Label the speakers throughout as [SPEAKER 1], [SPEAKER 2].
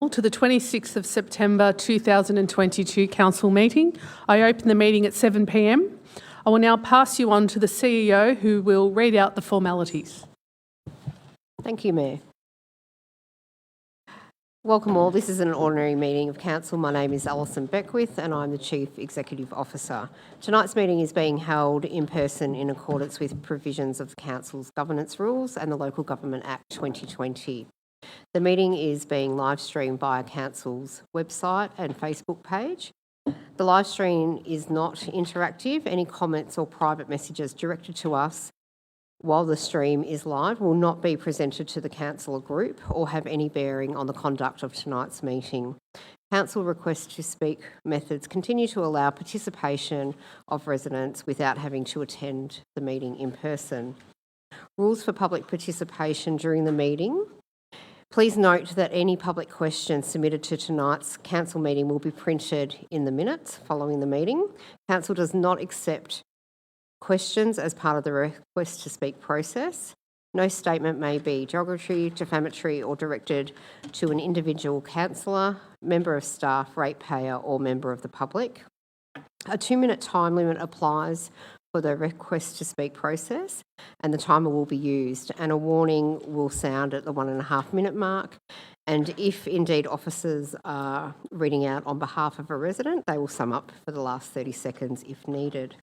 [SPEAKER 1] To the 26th of September 2022 Council meeting. I open the meeting at 7 p.m. I will now pass you on to the CEO who will read out the formalities.
[SPEAKER 2] Thank you, Mayor. Welcome all. This is an ordinary meeting of Council. My name is Alison Beckwith and I'm the Chief Executive Officer. Tonight's meeting is being held in person in accordance with provisions of the Council's governance rules and the Local Government Act 2020. The meeting is being live streamed via Council's website and Facebook page. The live stream is not interactive. Any comments or private messages directed to us while the stream is live will not be presented to the Council or group or have any bearing on the conduct of tonight's meeting. Council request to speak methods continue to allow participation of residents without having to attend the meeting in person. Rules for public participation during the meeting. Please note that any public questions submitted to tonight's Council meeting will be printed in the minutes following the meeting. Council does not accept questions as part of the request to speak process. No statement may be derogatory, defamatory or directed to an individual councillor, member of staff, ratepayer or member of the public. A 2-minute time limit applies for the request to speak process and the timer will be used and a warning will sound at the 1.5 minute mark, and if indeed officers are reading out on behalf of a resident, they will sum up for the last 30 seconds if needed.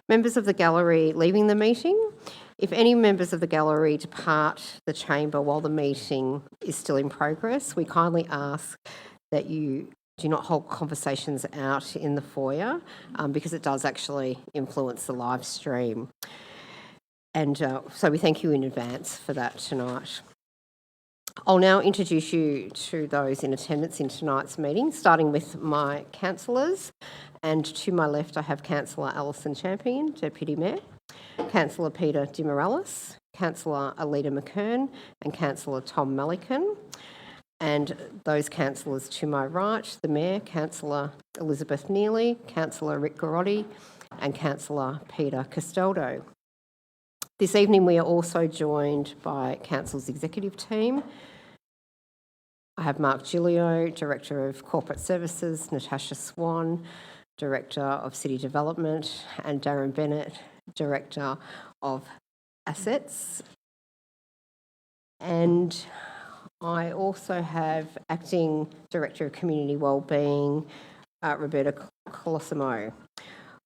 [SPEAKER 2] Members of the gallery leaving the meeting. If any members of the gallery depart the chamber while the meeting is still in progress, we kindly ask that you do not hold conversations out in the foyer because it does actually influence the live stream. And so we thank you in advance for that tonight. I'll now introduce you to those in attendance in tonight's meeting, starting with my councillors. And to my left, I have Councillor Alison Champion, Deputy Mayor, Councillor Peter De Morales, Councillor Alida McKern and Councillor Tom Malikan. And those councillors to my right, the Mayor, Councillor Elizabeth Neely, Councillor Rick Garotti and Councillor Peter Castaldo. This evening we are also joined by Council's executive team. I have Mark Giglio, Director of Corporate Services, Natasha Swan, Director of City Development, and Darren Bennett, Director of Assets. And I also have Acting Director of Community Wellbeing, Roberta Colosimo.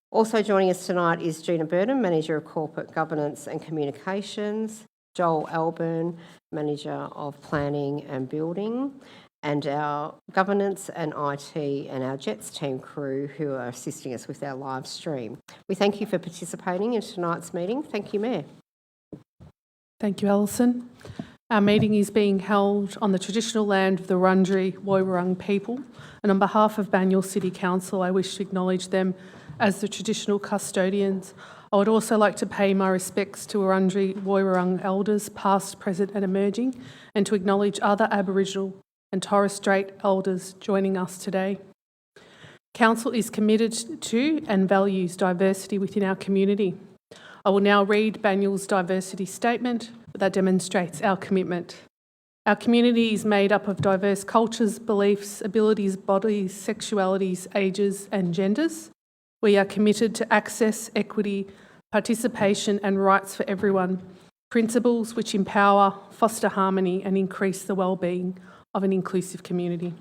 [SPEAKER 2] Also joining us tonight is Gina Burnham, Manager of Corporate Governance and Communications, Joel Alburn, Manager of Planning and Building, and our Governance and IT and our Jets team crew who are assisting us with our live stream. We thank you for participating in tonight's meeting. Thank you, Mayor.
[SPEAKER 1] Thank you, Alison. Our meeting is being held on the traditional land of the Wurundjeri Woiwurrung people, and on behalf of Banyule City Council, I wish to acknowledge them as the traditional custodians. I would also like to pay my respects to Wurundjeri Woiwurrung elders, past, present and emerging, and to acknowledge other Aboriginal and Torres Strait elders joining us today. Council is committed to and values diversity within our community. I will now read Banyule's diversity statement that demonstrates our commitment. Our community is made up of diverse cultures, beliefs, abilities, bodies, sexualities, ages and genders. We are committed to access, equity, participation and rights for everyone, principles which empower, foster harmony and increase the well-being of an inclusive community.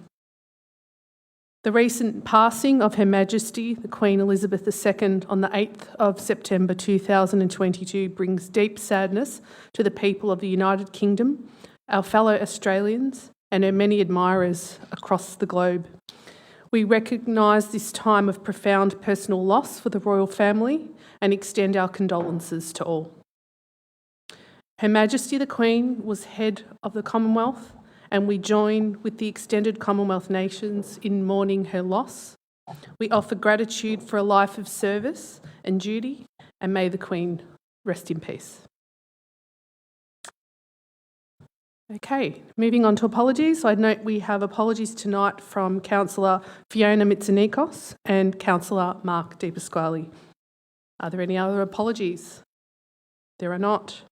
[SPEAKER 1] The recent passing of Her Majesty, the Queen Elizabeth II, on the 8th of September 2022 brings deep sadness to the people of the United Kingdom, our fellow Australians and her many admirers across the globe. We recognise this time of profound personal loss for the royal family and extend our condolences to all. Her Majesty the Queen was head of the Commonwealth, and we join with the extended Commonwealth nations in mourning her loss. We offer gratitude for a life of service and duty, and may the Queen rest in peace. Okay, moving on to apologies. I note we have apologies tonight from Councillor Fiona Mitsonikos and Councillor Mark De Pasquale. Are there any other apologies? There are not.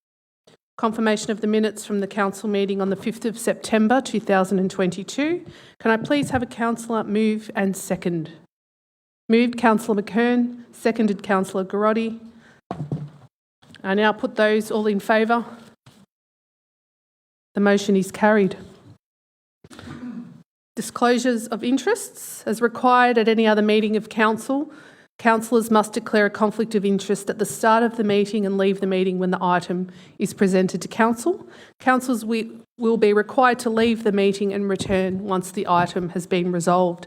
[SPEAKER 1] Confirmation of the minutes from the council meeting on the 5th of September 2022. Can I please have a councillor move and second? Moved Councillor McKern, seconded Councillor Garotti. I now put those all in favour. The motion is carried. Disclosures of interests. As required at any other meeting of council, councillors must declare a conflict of interest at the start of the meeting and leave the meeting when the item is presented to council. Councillors will be required to leave the meeting and return once the item has been resolved.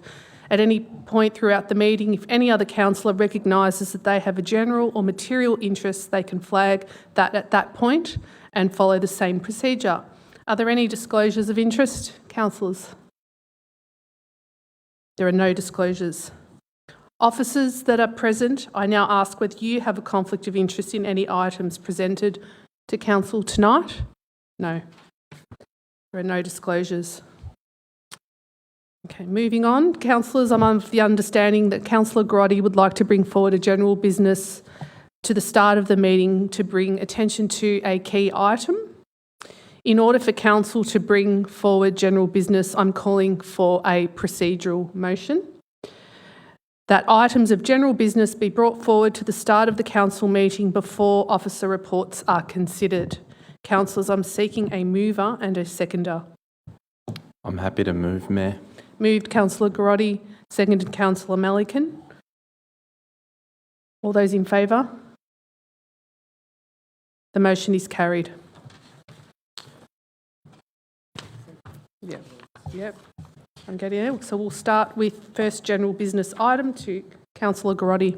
[SPEAKER 1] At any point throughout the meeting, if any other councillor recognises that they have a general or material interest, they can flag that at that point and follow the same procedure. Are there any disclosures of interest, councillors? There are no disclosures. Officers that are present, I now ask whether you have a conflict of interest in any items presented to council tonight? No. There are no disclosures. Okay, moving on. Councillors, I'm of the understanding that Councillor Garotti would like to bring forward a general business to the start of the meeting to bring attention to a key item. In order for council to bring forward general business, I'm calling for a procedural motion. That items of general business be brought forward to the start of the council meeting before officer reports are considered. Councillors, I'm seeking a mover and a seconder.
[SPEAKER 3] I'm happy to move, Mayor.
[SPEAKER 1] Moved Councillor Garotti, seconded Councillor Melican. All those in favour? The motion is carried. Yep. I'm getting it. So we'll start with first general business item to Councillor Garotti.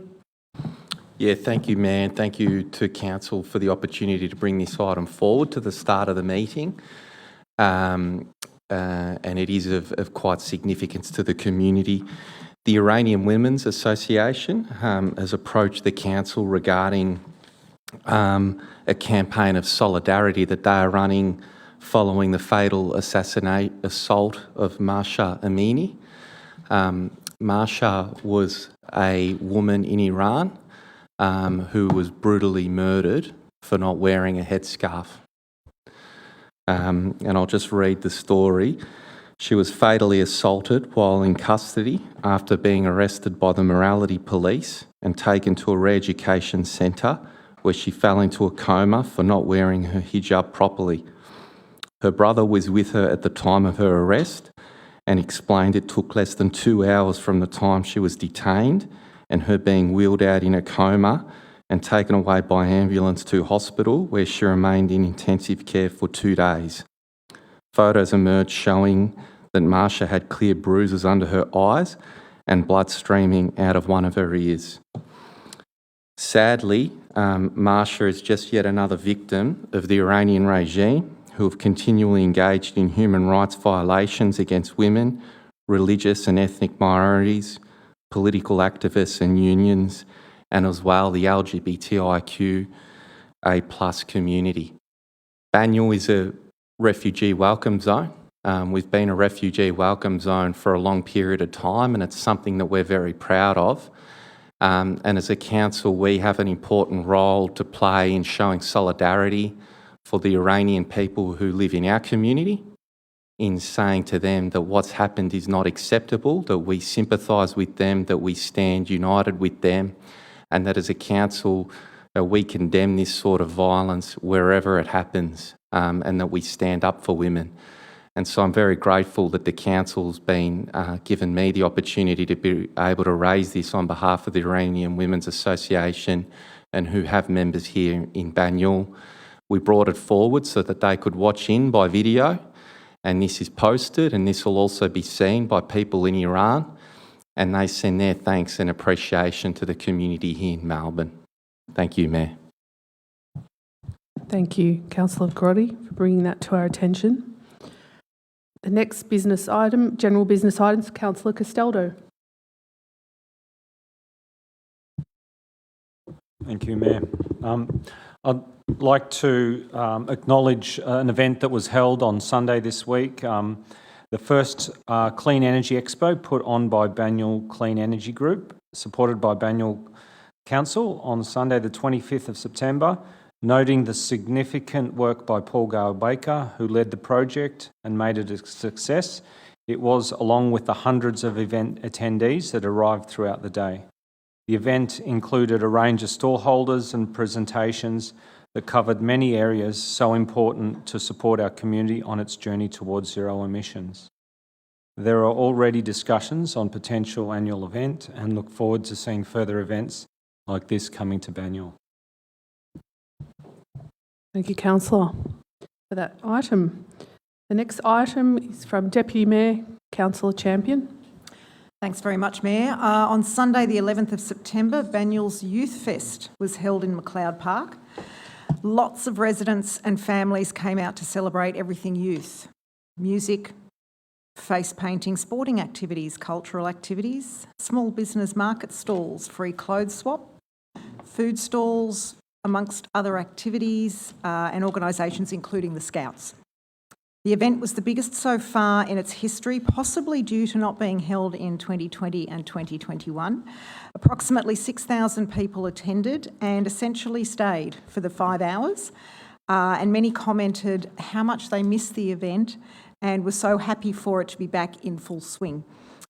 [SPEAKER 3] Yeah, thank you, Mayor, and thank you to Council for the opportunity to bring this item forward to the start of the meeting. And it is of quite significance to the community. The Iranian Women's Association has approached the Council regarding a campaign of solidarity that they are running following the fatal assault of Mahsa Amini. Mahsa was a woman in Iran who was brutally murdered for not wearing a headscarf. And I'll just read the story. She was fatally assaulted while in custody after being arrested by the morality police and taken to a re-education centre where she fell into a coma for not wearing her hijab properly. Her brother was with her at the time of her arrest and explained it took less than 2 hours from the time she was detained and her being wheeled out in a coma and taken away by ambulance to hospital, where she remained in intensive care for 2 days. Photos emerged showing that Mahsa had clear bruises under her eyes and blood streaming out of one of her ears. Sadly, Mahsa is just yet another victim of the Iranian regime, who have continually engaged in human rights violations against women, religious and ethnic minorities, political activists and unions, and as well the LGBTIQA+ community. Banyule is a refugee welcome zone. We've been a refugee welcome zone for a long period of time, and it's something that we're very proud of. And as a council, we have an important role to play in showing solidarity for the Iranian people who live in our community, in saying to them that what's happened is not acceptable, that we sympathise with them, that we stand united with them, and that as a council we condemn this sort of violence wherever it happens, and that we stand up for women. And so I'm very grateful that the council's been given me the opportunity to be able to raise this on behalf of the Iranian Women's Association and who have members here in Banyule. We brought it forward so that they could watch in by video, and this is posted, and this will also be seen by people in Iran, and they send their thanks and appreciation to the community here in Melbourne. Thank you, Mayor.
[SPEAKER 1] Thank you, Councillor Garotti, for bringing that to our attention. The next business item, general business items, Councillor Castaldo.
[SPEAKER 4] Thank you, Mayor. I'd like to acknowledge an event that was held on Sunday this week. The first Clean Energy Expo put on by Banyule Clean Energy Group, supported by Banyule Council on Sunday the 25th of September. Noting the significant work by Paul Gale-Baker, who led the project and made it a success, it was along with the hundreds of event attendees that arrived throughout the day. The event included a range of stallholders and presentations that covered many areas so important to support our community on its journey towards zero emissions. There are already discussions on potential annual event and look forward to seeing further events like this coming to Banyule.
[SPEAKER 1] Thank you, Councillor, for that item. The next item is from Deputy Mayor, Councillor Champion.
[SPEAKER 5] Thanks very much, Mayor. On Sunday, the 11th of September, Banyule's Youth Fest was held in McLeod Park. Lots of residents and families came out to celebrate everything youth. Music, face painting, sporting activities, cultural activities, small business market stalls, free clothes swap, food stalls, amongst other activities and organisations including the Scouts. The event was the biggest so far in its history, possibly due to not being held in 2020 and 2021. Approximately 6,000 people attended and essentially stayed for the 5 hours, and many commented how much they missed the event and were so happy for it to be back in full swing.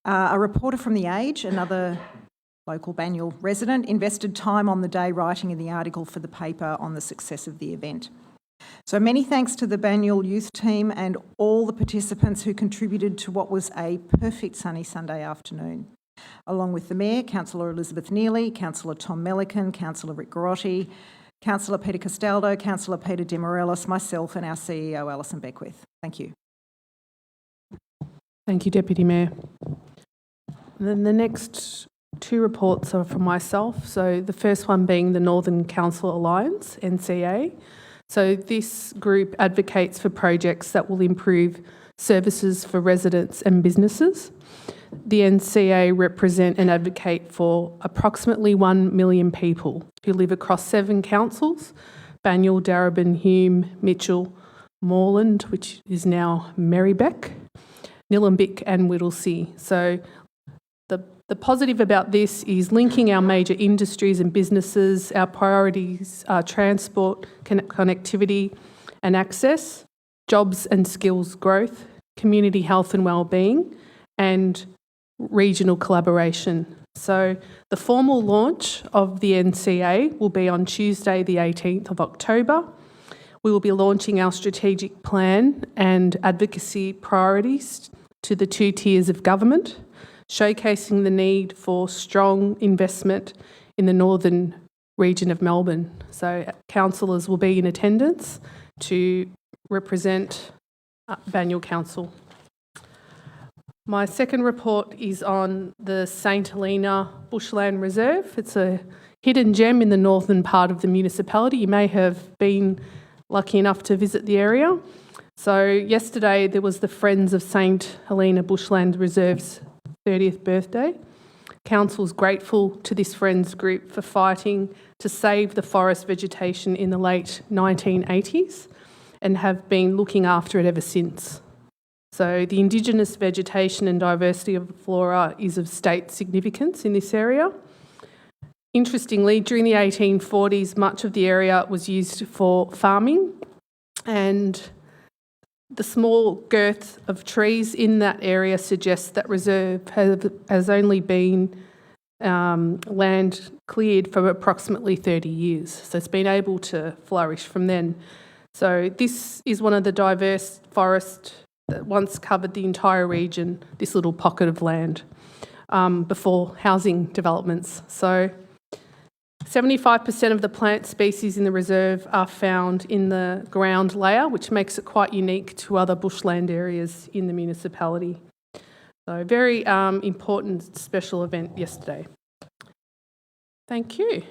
[SPEAKER 5] A reporter from The Age, another local Banyule resident, invested time on the day writing in the article for the paper on the success of the event. So many thanks to the Banyule youth team and all the participants who contributed to what was a perfect sunny Sunday afternoon. Along with the Mayor, Councillor Elizabeth Neely, Councillor Tom Melican, Councillor Rick Garotti, Councillor Peter Castaldo, Councillor Peter De Morelis, myself and our CEO Alison Beckwith. Thank you.
[SPEAKER 1] Thank you, Deputy Mayor. And then the next two reports are from myself. So the first one being the Northern Council Alliance, NCA. So this group advocates for projects that will improve services for residents and businesses. The NCA represent and advocate for approximately 1 million people who live across 7 councils: Banyule, Darebin, Hume, Mitchell, Moreland, which is now Merribeck, Nillumbik and Whittlesea. So the positive about this is linking our major industries and businesses. Our priorities are transport, connectivity and access, jobs and skills growth, community health and wellbeing, and regional collaboration. So the formal launch of the NCA will be on Tuesday, the 18th of October. We will be launching our strategic plan and advocacy priorities to the 2 tiers of government, showcasing the need for strong investment in the northern region of Melbourne. So councillors will be in attendance to represent Banyule Council. My second report is on the St Helena Bushland Reserve. It's a hidden gem in the northern part of the municipality. You may have been lucky enough to visit the area. So yesterday there was the Friends of St Helena Bushland Reserve's 30th birthday. Council's grateful to this Friends group for fighting to save the forest vegetation in the late 1980s and have been looking after it ever since. So the Indigenous vegetation and diversity of flora is of state significance in this area. Interestingly, during the 1840s, much of the area was used for farming, and the small girth of trees in that area suggests that reserve has only been land cleared for approximately 30 years. So it's been able to flourish from then. So this is one of the diverse forests that once covered the entire region, this little pocket of land, before housing developments. So 75% of the plant species in the reserve are found in the ground layer, which makes it quite unique to other bushland areas in the municipality. So very important special event yesterday. Thank you.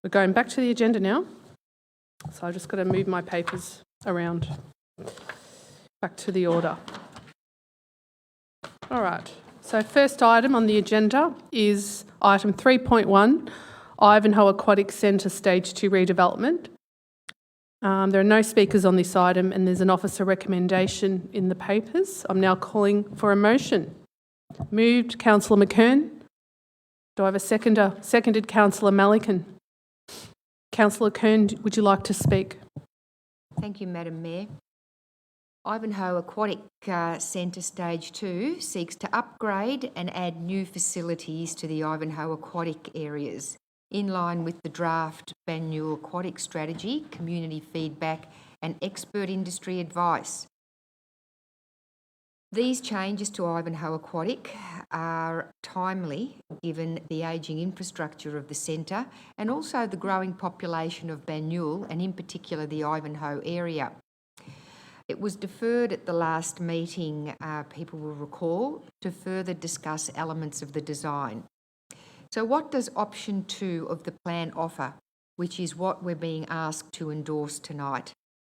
[SPEAKER 1] We're going back to the agenda now. So I've just got to move my papers around. Back to the order. All right. So first item on the agenda is item 3.1, Ivanhoe Aquatic Centre Stage 2 redevelopment. There are no speakers on this item and there's an officer recommendation in the papers. I'm now calling for a motion. Moved, Councillor McKern. Do I have a seconder? Seconded, Councillor Malikan. Councillor Kern, would you like to speak?
[SPEAKER 6] Thank you, Madam Mayor. Ivanhoe Aquatic Centre Stage 2 seeks to upgrade and add new facilities to the Ivanhoe aquatic areas, in line with the draft Banyule Aquatic Strategy, community feedback and expert industry advice. These changes to Ivanhoe Aquatic are timely given the ageing infrastructure of the centre and also the growing population of Banyule and in particular the Ivanhoe area. It was deferred at the last meeting, people will recall, to further discuss elements of the design. So what does option 2 of the plan offer, which is what we're being asked to endorse tonight,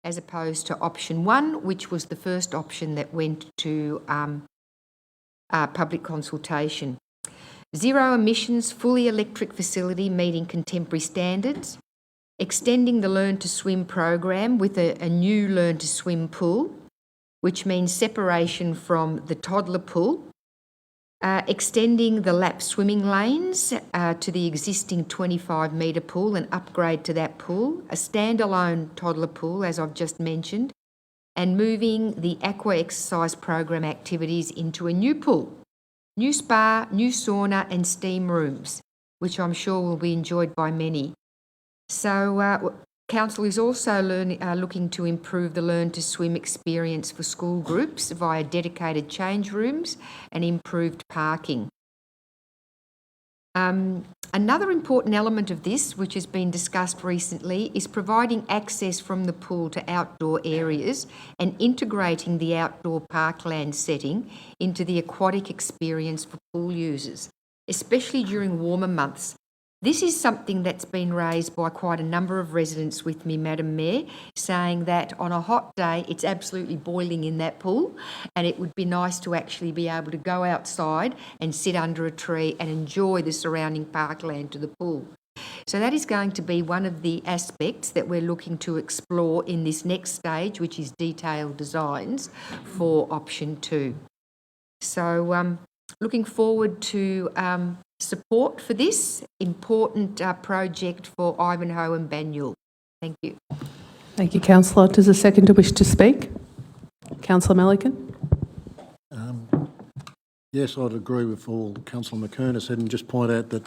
[SPEAKER 6] as opposed to option 1, which was the first option that went to public consultation? Zero emissions, fully electric facility meeting contemporary standards, extending the Learn to Swim program with a new Learn to Swim pool, which means separation from the toddler pool, extending the lap swimming lanes to the existing 25-metre pool and upgrade to that pool, a standalone toddler pool, as I've just mentioned, and moving the aqua exercise program activities into a new pool, new spa, new sauna and steam rooms, which I'm sure will be enjoyed by many. So Council is also looking to improve the Learn to Swim experience for school groups via dedicated change rooms and improved parking. Another important element of this, which has been discussed recently, is providing access from the pool to outdoor areas and integrating the outdoor parkland setting into the aquatic experience for pool users, especially during warmer months. This is something that's been raised by quite a number of residents with me, Madam Mayor, saying that on a hot day it's absolutely boiling in that pool and it would be nice to actually be able to go outside and sit under a tree and enjoy the surrounding parkland to the pool. So that is going to be one of the aspects that we're looking to explore in this next stage, which is detailed designs for option 2. So looking forward to support for this important project for Ivanhoe and Banyule. Thank you.
[SPEAKER 1] Thank you, Councillor. Does a seconder wish to speak? Councillor Malikan.
[SPEAKER 7] Yes, I'd agree with all Councillor McKern has said and just point out that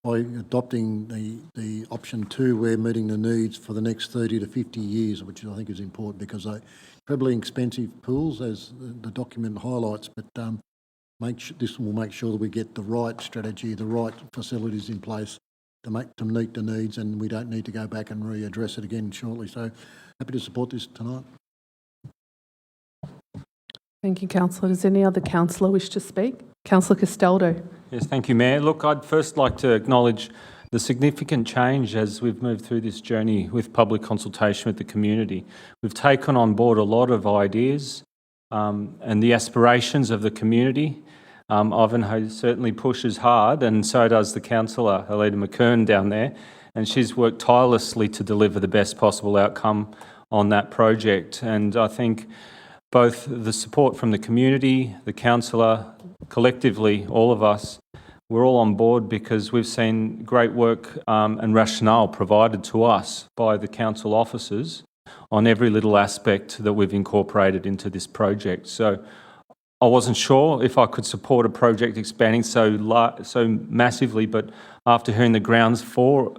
[SPEAKER 7] by adopting the option 2, we're meeting the needs for the next 30 to 50 years, which I think is important because they're incredibly expensive pools, as the document highlights, but this will make sure that we get the right strategy, the right facilities in place to meet the needs, and we don't need to go back and readdress it again shortly. So happy to support this tonight.
[SPEAKER 1] Thank you, Councillor. Does any other councillor wish to speak? Councillor Castaldo.
[SPEAKER 4] Yes, thank you, Mayor. Look, I'd first like to acknowledge the significant change as we've moved through this journey with public consultation with the community. We've taken on board a lot of ideas and the aspirations of the community. Ivanhoe certainly pushes hard, and so does the councillor, Alida McKern, down there, and she's worked tirelessly to deliver the best possible outcome on that project. And I think both the support from the community, the councillor, collectively, all of us, we're all on board because we've seen great work and rationale provided to us by the council officers on every little aspect that we've incorporated into this project. So I wasn't sure if I could support a project expanding so massively, but after hearing the grounds for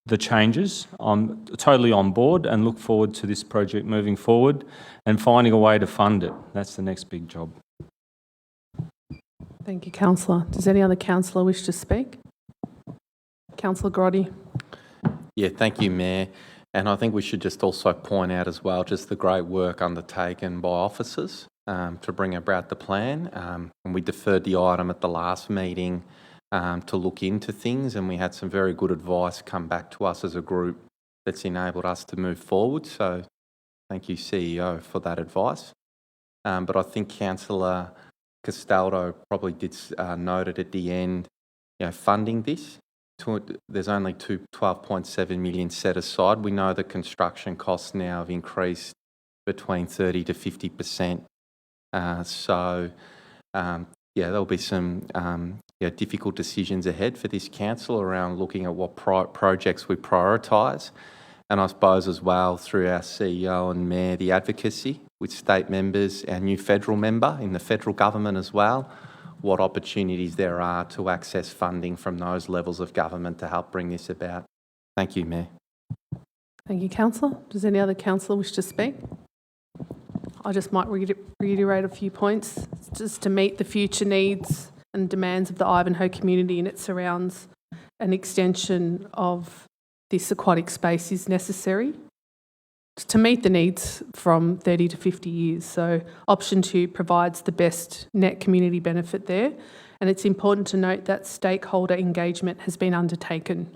[SPEAKER 4] the changes, I'm totally on board and look forward to this project moving forward and finding a way to fund it. That's the next big job.
[SPEAKER 1] Thank you, Councillor. Does any other councillor wish to speak? Councillor Grotty.
[SPEAKER 3] Yeah, thank you, Mayor. And I think we should just also point out as well just the great work undertaken by officers to bring about the plan. And we deferred the item at the last meeting to look into things, and we had some very good advice come back to us as a group that's enabled us to move forward. So thank you, CEO, for that advice. But I think Councillor Castaldo probably did note it at the end, funding this. There's only 12.7 million set aside. We know the construction costs now have increased between 30 to 50%. So there'll be some difficult decisions ahead for this council around looking at what projects we prioritise. And I suppose as well through our CEO and Mayor, the advocacy with state members, our new federal member in the federal government as well, what opportunities there are to access funding from those levels of government to help bring this about. Thank you, Mayor.
[SPEAKER 1] Thank you, councillor. Does any other councillor wish to speak? I just might reiterate a few points just to meet the future needs and demands of the Ivanhoe community and its surrounds. An extension of this aquatic space is necessary to meet the needs from 30 to 50 years. So option 2 provides the best net community benefit there. And it's important to note that stakeholder engagement has been undertaken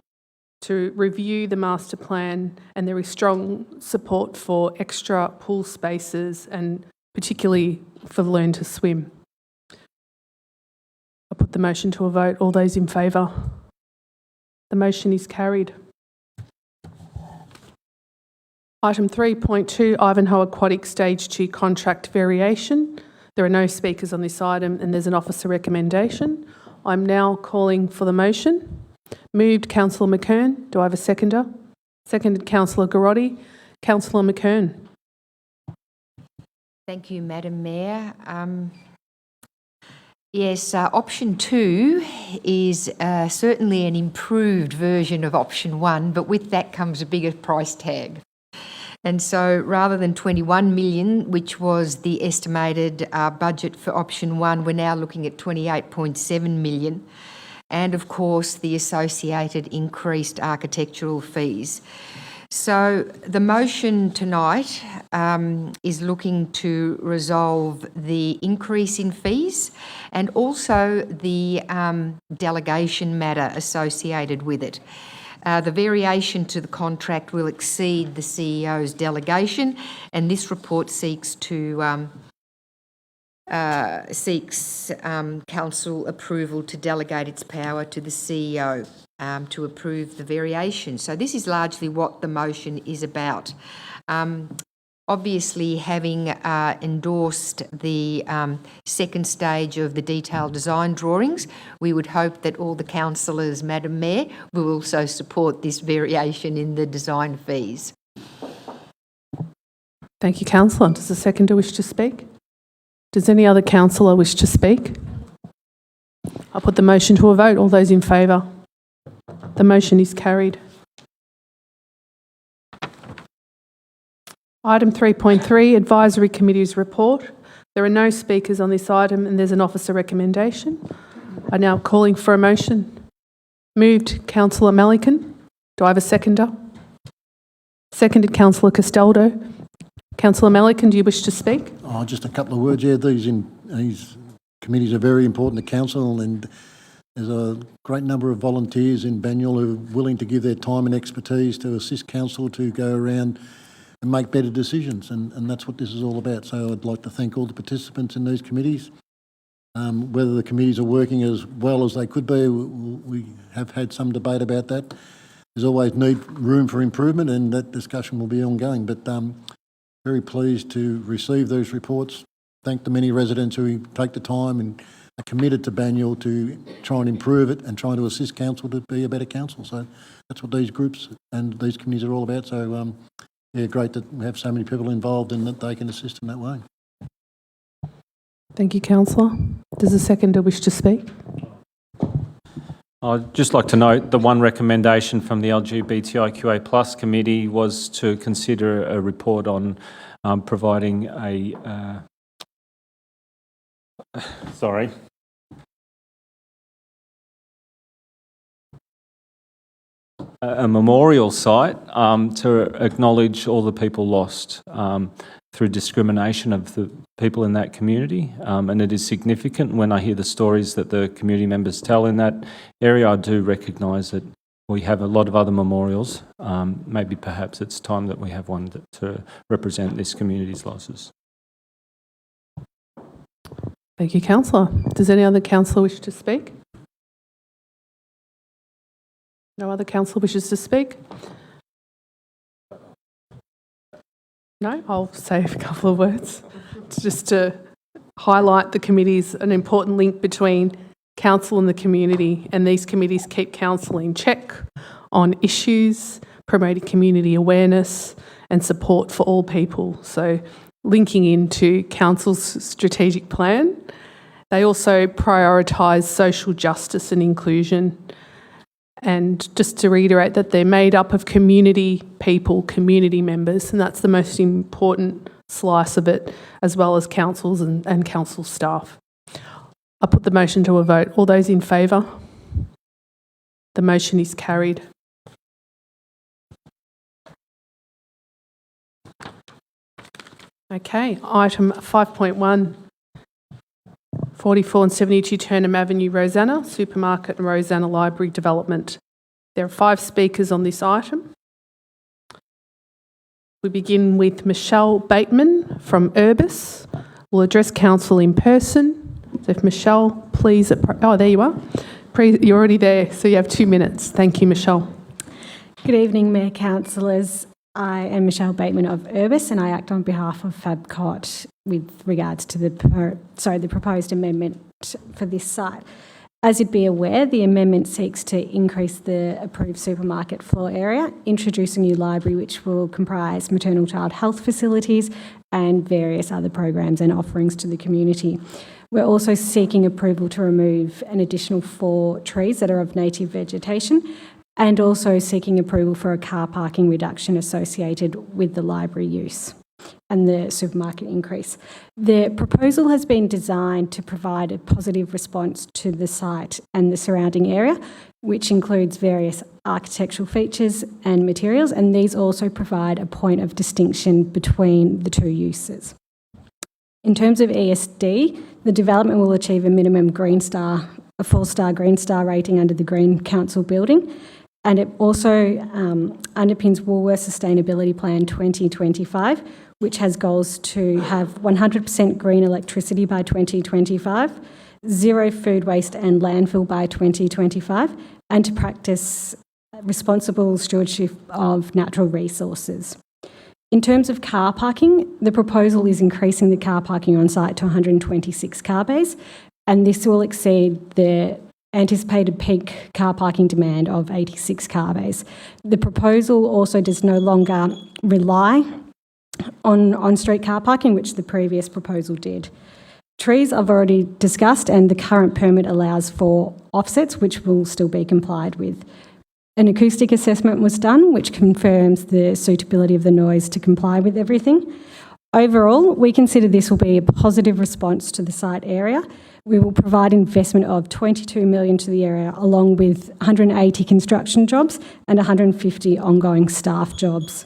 [SPEAKER 1] to review the master plan, and there is strong support for extra pool spaces and particularly for Learn to Swim. I'll put the motion to a vote. All those in favour? The motion is carried. Item 3.2, Ivanhoe Aquatic Stage 2 contract variation. There are no speakers on this item and there's an officer recommendation. I'm now calling for the motion. Moved, Councillor McKern. Do I have a seconder? Seconded, Councillor Garotti. Councillor McKern.
[SPEAKER 6] Thank you, Madam Mayor. Yes, option 2 is certainly an improved version of option 1, but with that comes a bigger price tag. And so rather than 21 million, which was the estimated budget for option 1, we're now looking at 28.7 million. And of course, the associated increased architectural fees. So the motion tonight is looking to resolve the increase in fees and also the delegation matter associated with it. The variation to the contract will exceed the CEO's delegation, and this report seeks council approval to delegate its power to the CEO to approve the variation. So this is largely what the motion is about. Obviously, having endorsed the second stage of the detailed design drawings, we would hope that all the councillors, Madam Mayor, will also support this variation in the design fees.
[SPEAKER 1] Thank you, councillor. Does the seconder wish to speak? Does any other councillor wish to speak? I'll put the motion to a vote. All those in favour? The motion is carried. Item 3.3, Advisory Committee's report. There are no speakers on this item and there's an officer recommendation. I'm now calling for a motion. Moved, Councillor Melican. Do I have a seconder? Seconded, Councillor Castaldo. Councillor Melican, do you wish to speak?
[SPEAKER 7] Oh, just a couple of words here. These committees are very important to council, and there's a great number of volunteers in Banyule who are willing to give their time and expertise to assist council to go around and make better decisions, and that's what this is all about. So I'd like to thank all the participants in these committees. Whether the committees are working as well as they could be, we have had some debate about that. There's always room for improvement, and that discussion will be ongoing. But very pleased to receive those reports. Thank the many residents who take the time and are committed to Banyule to try and improve it and trying to assist council to be a better council. So that's what these groups and these committees are all about. So yeah, great that we have so many people involved and that they can assist in that way.
[SPEAKER 1] Thank you, councillor. Does the seconder wish to speak?
[SPEAKER 4] I'd just like to note the one recommendation from the LGBTIQA+ committee was to consider a report on providing a memorial site to acknowledge all the people lost through discrimination of the people in that community. And it is significant when I hear the stories that the community members tell in that area. I do recognise that we have a lot of other memorials. Maybe perhaps it's time that we have one to represent this community's losses.
[SPEAKER 1] Thank you, councillor. Does any other councillor wish to speak? No other councillor wishes to speak? No? I'll say a couple of words just to highlight the committees an important link between council and the community, and these committees keep council in check on issues, promoting community awareness and support for all people. So linking into council's strategic plan. They also prioritise social justice and inclusion. And just to reiterate that they're made up of community people, community members, and that's the most important slice of it, as well as councils and council staff. I put the motion to a vote. All those in favour? The motion is carried. Okay, item 5.1, 44 and 72 Turnham Avenue, Rosanna, Supermarket and Rosanna Library Development. There are 5 speakers on this item. We begin with Michelle Bateman from Urbis. We'll address council in person. So if Michelle, please... Oh, there you are. You're already there, so you have 2 minutes. Thank you, Michelle.
[SPEAKER 8] Good evening, Mayor, councillors. I am Michelle Bateman of Urbis, and I act on behalf of FabCot with regards to the proposed amendment for this site. As you'd be aware, the amendment seeks to increase the approved supermarket floor area, introduce a new library which will comprise maternal child health facilities and various other programs and offerings to the community. We're also seeking approval to remove an additional 4 trees that are of native vegetation, and also seeking approval for a car parking reduction associated with the library use and the supermarket increase. The proposal has been designed to provide a positive response to the site and the surrounding area, which includes various architectural features and materials, and these also provide a point of distinction between the 2 uses. In terms of ESD, the development will achieve a minimum Green Star, a 4-star Green Star rating under the Green Council building, and it also underpins Woolworths Sustainability Plan 2025, which has goals to have 100% green electricity by 2025, 0 food waste and landfill by 2025, and to practice responsible stewardship of natural resources. In terms of car parking, the proposal is increasing the car parking on site to 126 car bays, and this will exceed the anticipated peak car parking demand of 86 car bays. The proposal also does no longer rely on on-street car parking, which the previous proposal did. Trees I've already discussed, and the current permit allows for offsets, which will still be complied with. An acoustic assessment was done, which confirms the suitability of the noise to comply with everything. Overall, we consider this will be a positive response to the site area. We will provide investment of $22 million to the area, along with 180 construction jobs and 150 ongoing staff jobs.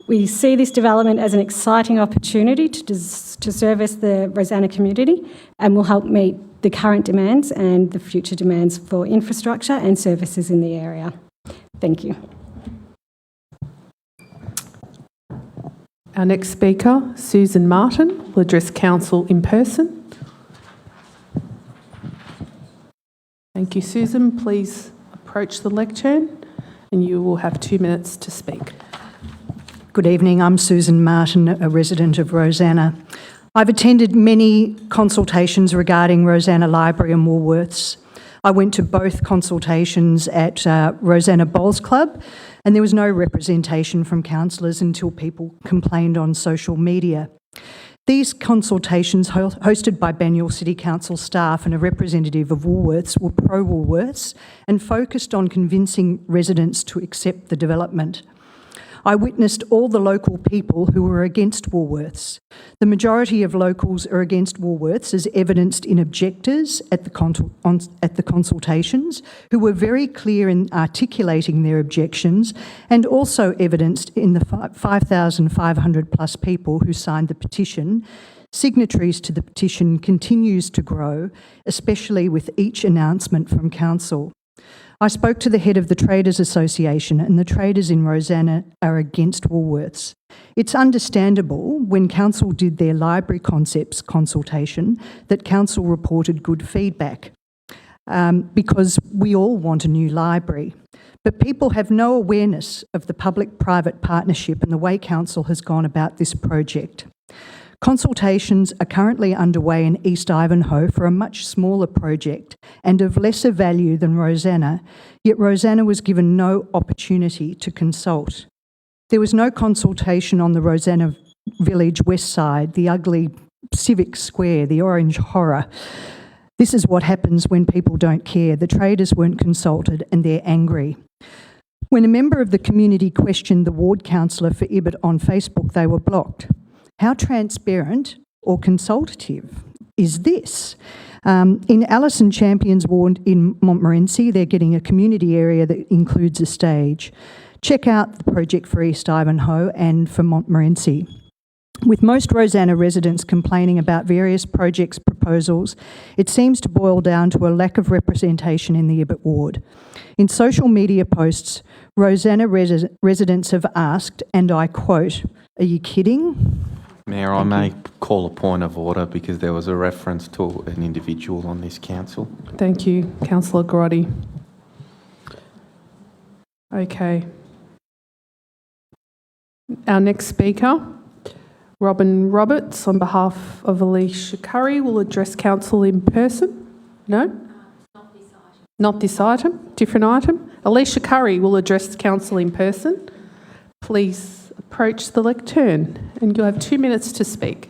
[SPEAKER 8] We see this development as an exciting opportunity to service the Rosanna community, and will help meet the current demands and the future demands for infrastructure and services in the area. Thank you.
[SPEAKER 1] Our next speaker, Susan Martin, will address council in person. Thank you, Susan. Please approach the lectern and you will have 2 minutes to speak.
[SPEAKER 9] Good evening. I'm Susan Martin, a resident of Rosanna. I've attended many consultations regarding Rosanna Library and Woolworths. I went to both consultations at Rosanna Bowls Club, and there was no representation from councillors until people complained on social media. These consultations, hosted by Banyule City Council staff and a representative of Woolworths, were pro-Woolworths and focused on convincing residents to accept the development. I witnessed all the local people who were against Woolworths. The majority of locals are against Woolworths, as evidenced in objectors at the consultations, who were very clear in articulating their objections, and also evidenced in the 5,500 plus people who signed the petition. Signatories to the petition continues to grow, especially with each announcement from council. I spoke to the head of the Traders Association, and the traders in Rosanna are against Woolworths. It's understandable when council did their library concepts consultation that council reported good feedback because we all want a new library. But people have no awareness of the public-private partnership and the way council has gone about this project. Consultations are currently underway in East Ivanhoe for a much smaller project and of lesser value than Rosanna, yet Rosanna was given no opportunity to consult. There was no consultation on the Rosanna Village west side, the ugly civic square, the orange horror. This is what happens when people don't care. The traders weren't consulted and they're angry. When a member of the community questioned the ward councillor for Ibbett on Facebook, they were blocked. How transparent or consultative is this? In Alison Champion's ward in Montmorency, they're getting a community area that includes a stage. Check out the project for East Ivanhoe and for Montmorency. With most Rosanna residents complaining about various projects proposals, it seems to boil down to a lack of representation in the Ibbett ward. In social media posts, Rosanna residents have asked, and I quote, "Are you kidding?"
[SPEAKER 3] Mayor, I may call a point of order because there was a reference to an individual on this council.
[SPEAKER 1] Thank you, Councillor Grotti. Okay. Our next speaker, Robin Roberts, on behalf of Alicia Curry, will address council in person. No? Not this item. Different item. Alicia Curry will address council in person. Please approach the lectern and you'll have 2 minutes to speak.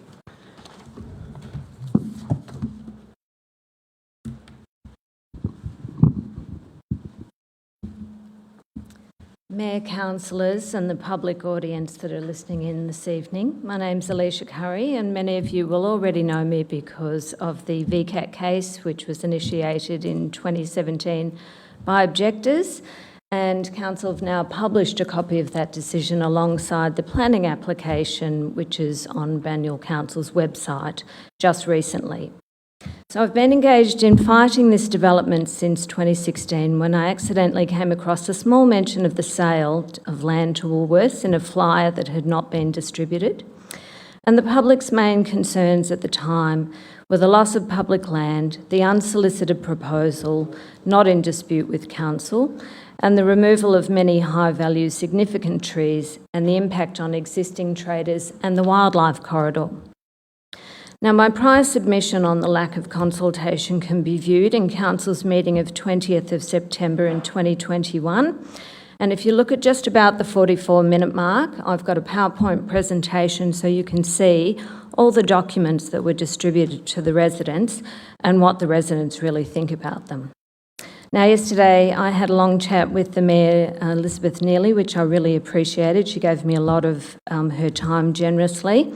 [SPEAKER 10] Mayor, councillors and the public audience that are listening in this evening. My name's Alicia Curry and many of you will already know me because of the VCAT case which was initiated in 2017 by objectors, and council have now published a copy of that decision alongside the planning application which is on Banyule Council's website just recently. So I've been engaged in fighting this development since 2016 when I accidentally came across a small mention of the sale of land to Woolworths in a flyer that had not been distributed. And the public's main concerns at the time were the loss of public land, the unsolicited proposal not in dispute with council, and the removal of many high-value significant trees and the impact on existing traders and the wildlife corridor. Now, my prior submission on the lack of consultation can be viewed in Council's meeting of 20th of September in 2021. And if you look at just about the 44-minute mark, I've got a PowerPoint presentation so you can see all the documents that were distributed to the residents and what the residents really think about them. Now, yesterday I had a long chat with the Mayor, Elizabeth Neely, which I really appreciated. She gave me a lot of her time generously.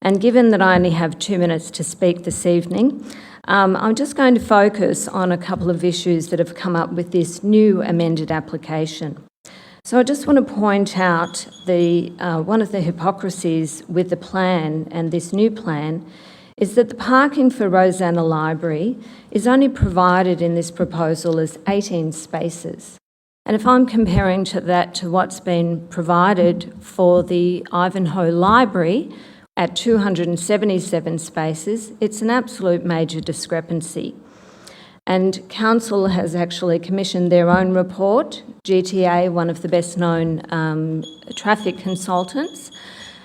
[SPEAKER 10] And given that I only have 2 minutes to speak this evening, I'm just going to focus on a couple of issues that have come up with this new amended application. So I just want to point out one of the hypocrisies with the plan and this new plan is that the parking for Rosanna Library is only provided in this proposal as 18 spaces. And if I'm comparing that to what's been provided for the Ivanhoe Library, at 277 spaces, it's an absolute major discrepancy. And Council has actually commissioned their own report, GTA, one of the best known traffic consultants,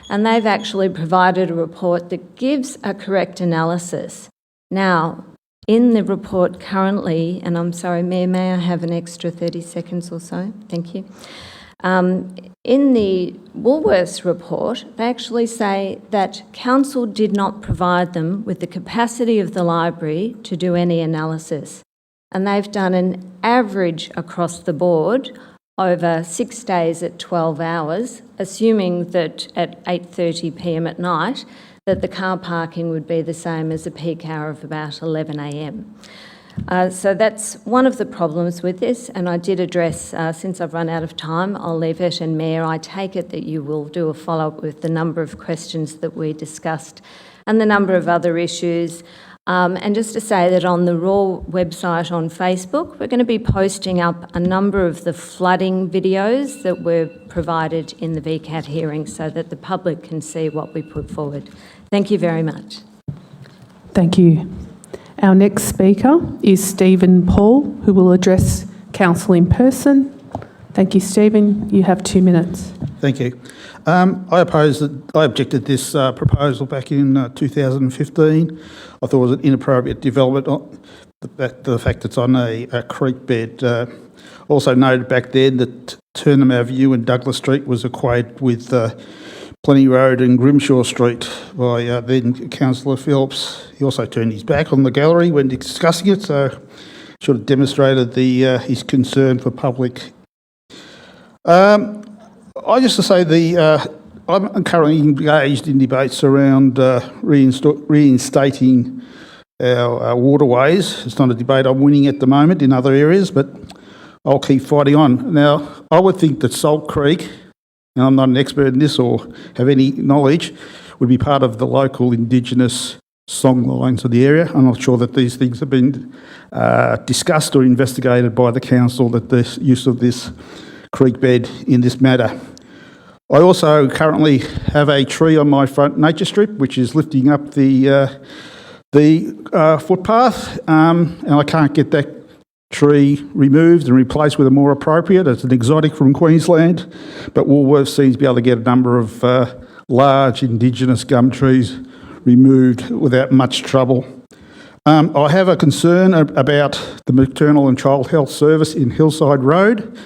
[SPEAKER 10] and they've actually provided a report that gives a correct analysis. Now, in the report currently, and I'm sorry, Mayor, may I have an extra 30 seconds or so? Thank you. In the Woolworths report, they actually say that Council did not provide them with the capacity of the library to do any analysis. And they've done an average across the board over 6 days at 12 hours, assuming that at 8:30 p.m. at night, that the car parking would be the same as a peak hour of about 11 a.m. So that's one of the problems with this, and I did address, since I've run out of time, I'll leave it, and Mayor, I take it that you will do a follow-up with the number of questions that we discussed and the number of other issues. And just to say that on the RAW website on Facebook, we're going to be posting up a number of the flooding videos that were provided in the VCAT hearing so that the public can see what we put forward. Thank you very much.
[SPEAKER 1] Thank you. Our next speaker is Stephen Paul, who will address council in person. Thank you, Stephen. You have 2 minutes.
[SPEAKER 11] Thank you. I objected to this proposal back in 2015. I thought it was an inappropriate development, the fact it's on a creek bed. Also noted back then that Turnham Avenue and Douglas Street was equated with Plenty Road and Grimshaw Street by then Councillor Phillips. He also turned his back on the gallery when discussing it, so should have demonstrated his concern for public. I just to say I'm currently engaged in debates around reinstating our waterways. It's not a debate I'm winning at the moment in other areas, but I'll keep fighting on. Now, I would think that Salt Creek, and I'm not an expert in this or have any knowledge, would be part of the local Indigenous songlines of the area. I'm not sure that these things have been discussed or investigated by the council, that the use of this creek bed in this matter. I also currently have a tree on my front nature strip, which is lifting up the footpath, and I can't get that tree removed and replaced with a more appropriate. It's an exotic from Queensland, but Woolworths seems to be able to get a number of large Indigenous gum trees removed without much trouble. I have a concern about the Maternal and Child Health Service in Hillside Road.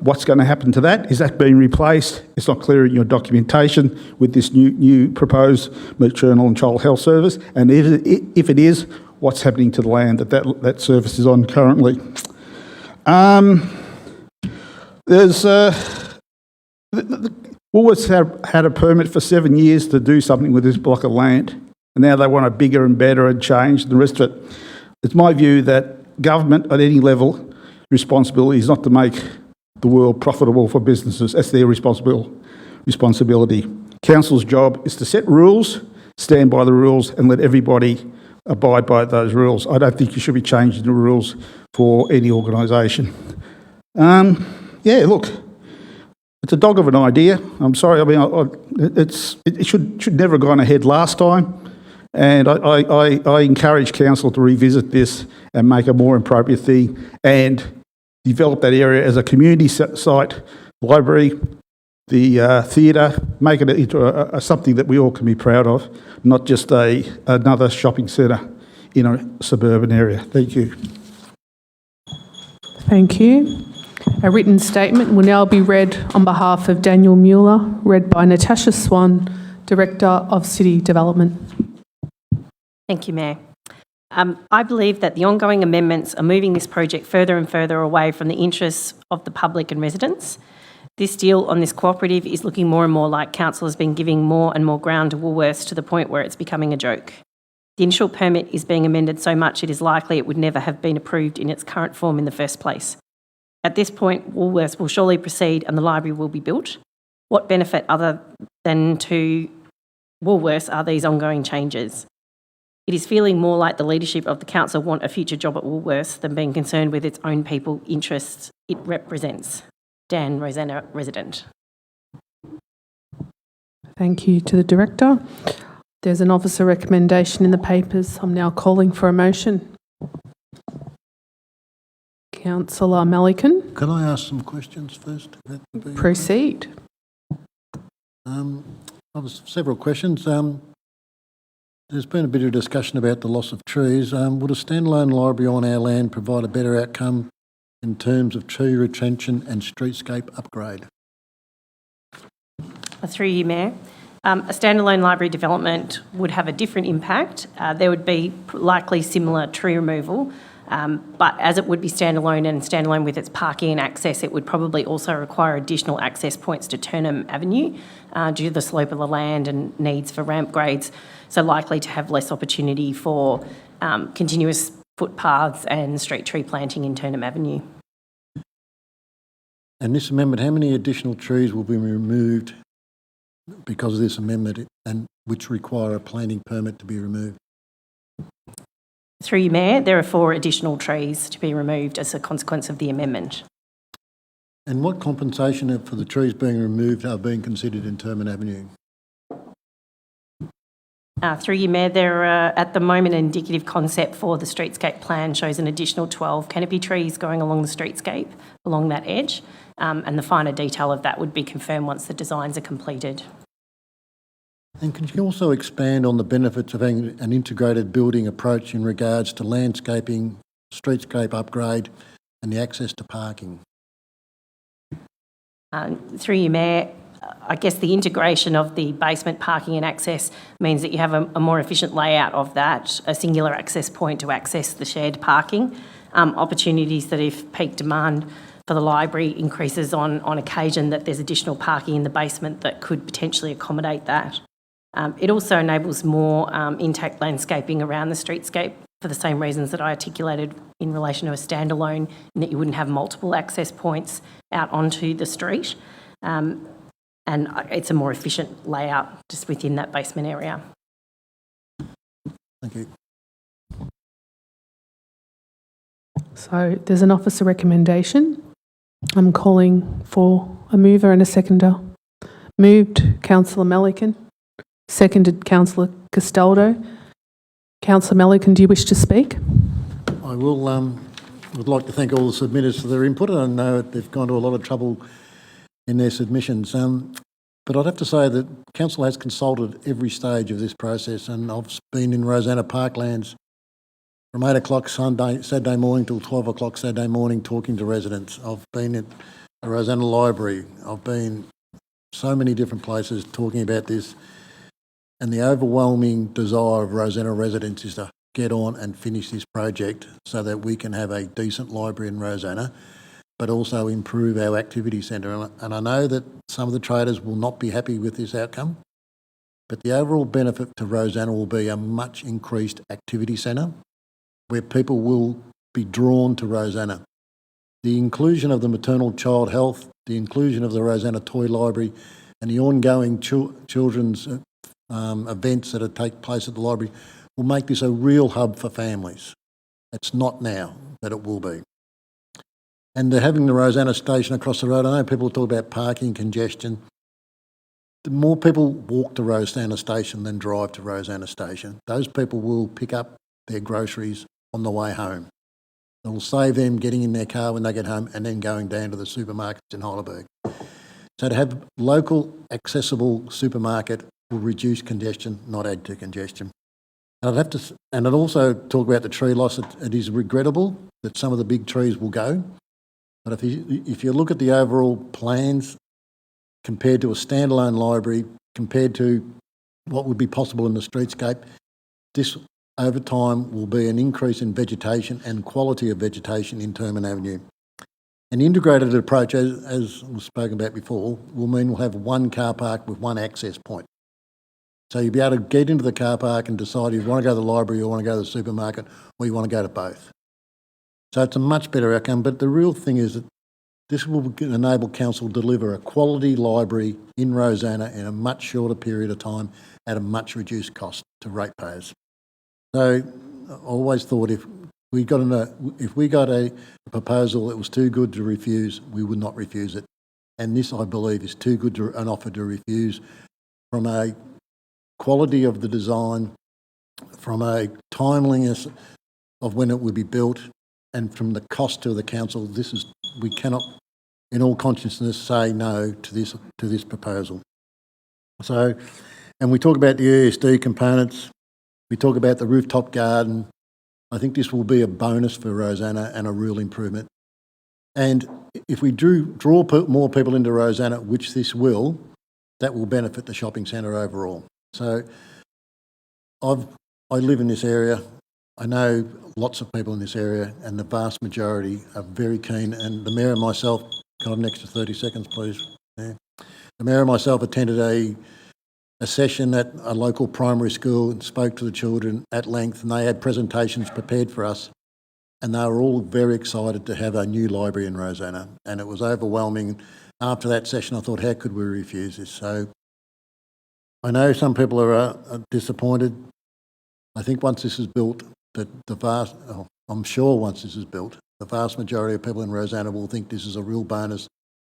[SPEAKER 11] What's going to happen to that? Is that being replaced? It's not clear in your documentation with this new proposed Maternal and Child Health Service. And if it is, what's happening to the land that service is on currently? Woolworths had a permit for 7 years to do something with this block of land, and now they want it bigger and better and change and the rest of it. It's my view that government at any level responsibility is not to make the world profitable for businesses. That's their responsibility. Council's job is to set rules, stand by the rules, and let everybody abide by those rules. I don't think you should be changing the rules for any organisation. Look, it's a dog of an idea. I'm sorry. I mean, it should never have gone ahead last time, and I encourage council to revisit this and make a more appropriate thing and develop that area as a community site, library, the theatre, make it into something that we all can be proud of, not just another shopping centre in a suburban area. Thank you.
[SPEAKER 1] Thank you. A written statement will now be read on behalf of Daniel Mueller, read by Natasha Swan, Director of City Development.
[SPEAKER 12] Thank you, Mayor. I believe that the ongoing amendments are moving this project further and further away from the interests of the public and residents. This deal on this cooperative is looking more and more like council has been giving more and more ground to Woolworths to the point where it's becoming a joke. The initial permit is being amended so much it is likely it would never have been approved in its current form in the first place. At this point, Woolworths will surely proceed and the library will be built. What benefit other than to Woolworths are these ongoing changes? It is feeling more like the leadership of the council want a future job at Woolworths than being concerned with its own people interests it represents. Dan, Rosanna, resident.
[SPEAKER 1] Thank you to the Director. There's an officer recommendation in the papers. I'm now calling for a motion. Councillor Melican.
[SPEAKER 7] Can I ask some questions first?
[SPEAKER 1] Proceed.
[SPEAKER 7] Several questions. There's been a bit of discussion about the loss of trees. Would a standalone library on our land provide a better outcome in terms of tree retention and streetscape upgrade?
[SPEAKER 12] Through you, Mayor. A standalone library development would have a different impact. There would be likely similar tree removal, but as it would be standalone and standalone with its parking and access, it would probably also require additional access points to Turnham Avenue due to the slope of the land and needs for ramp grades, so likely to have less opportunity for continuous footpaths and street tree planting in Turnham Avenue.
[SPEAKER 7] And this amendment, how many additional trees will be removed because of this amendment and which require a planting permit to be removed?
[SPEAKER 12] Through you, Mayor, there are 4 additional trees to be removed as a consequence of the amendment.
[SPEAKER 7] And what compensation for the trees being removed are being considered in Turnham Avenue?
[SPEAKER 12] Through you, Mayor, there are at the moment an indicative concept for the streetscape plan shows an additional 12 canopy trees going along the streetscape along that edge. and the finer detail of that would be confirmed once the designs are completed.
[SPEAKER 7] And can you also expand on the benefits of having an integrated building approach in regards to landscaping, streetscape upgrade and the access to parking?
[SPEAKER 12] Through you, Mayor, I guess the integration of the basement parking and access means that you have a more efficient layout of that, a singular access point to access the shared parking, opportunities that if peak demand for the library increases on occasion, that there's additional parking in the basement that could potentially accommodate that. It also enables more intact landscaping around the streetscape for the same reasons that I articulated in relation to a standalone, in that you wouldn't have multiple access points out onto the street. And it's a more efficient layout just within that basement area.
[SPEAKER 7] Thank you.
[SPEAKER 1] So there's an officer recommendation. I'm calling for a mover and a seconder. Moved, Councillor Melican. Seconded, Councillor Castaldo. Councillor Melican, do you wish to speak?
[SPEAKER 7] I would like to thank all the submitters for their input. I know they've gone to a lot of trouble in their submissions. But I'd have to say that Council has consulted every stage of this process, and I've been in Rosanna Parklands from 8 o'clock Saturday morning till 12 o'clock Saturday morning talking to residents. I've been at the Rosanna Library. I've been so many different places talking about this, and the overwhelming desire of Rosanna residents is to get on and finish this project so that we can have a decent library in Rosanna, but also improve our activity centre. And I know that some of the traders will not be happy with this outcome, but the overall benefit to Rosanna will be a much increased activity centre where people will be drawn to Rosanna. The inclusion of the maternal child health, the inclusion of the Rosanna Toy Library and the ongoing children's events that take place at the library will make this a real hub for families. It's not now, but it will be. And having the Rosanna station across the road, I know people talk about parking congestion. The more people walk to Rosanna station than drive to Rosanna station, those people will pick up their groceries on the way home. It will save them getting in their car when they get home and then going down to the supermarkets in Heidelberg. So to have local accessible supermarket will reduce congestion, not add to congestion. And I'd also talk about the tree loss. It is regrettable that some of the big trees will go. But if you look at the overall plans compared to a standalone library, compared to what would be possible in the streetscape, this over time will be an increase in vegetation and quality of vegetation in Terman Avenue. An integrated approach, as was spoken about before, will mean we'll have one car park with one access point. So you'll be able to get into the car park and decide if you want to go to the library or want to go to the supermarket or you want to go to both. So it's a much better outcome, but the real thing is that this will enable Council to deliver a quality library in Rosanna in a much shorter period of time at a much reduced cost to ratepayers. So I always thought if we got a proposal that was too good to refuse, we would not refuse it. And this, I believe, is too good an offer to refuse from a quality of the design, from a timeliness of when it would be built, and from the cost to the council. We cannot, in all consciousness, say no to this proposal. So, and we talk about the ESD components. We talk about the rooftop garden. I think this will be a bonus for Rosanna and a real improvement. And if we draw more people into Rosanna, which this will, that will benefit the shopping centre overall. So I live in this area. I know lots of people in this area, and the vast majority are very keen. And the Mayor and myself, can I have an extra 30 seconds, please? Yeah. The Mayor and myself attended a session at a local primary school and spoke to the children at length, and they had presentations prepared for us, and they were all very excited to have a new library in Rosanna, and it was overwhelming. After that session, I thought, how could we refuse this? So I know some people are disappointed. I think once this is built, I'm sure once this is built, the vast majority of people in Rosanna will think this is a real bonus,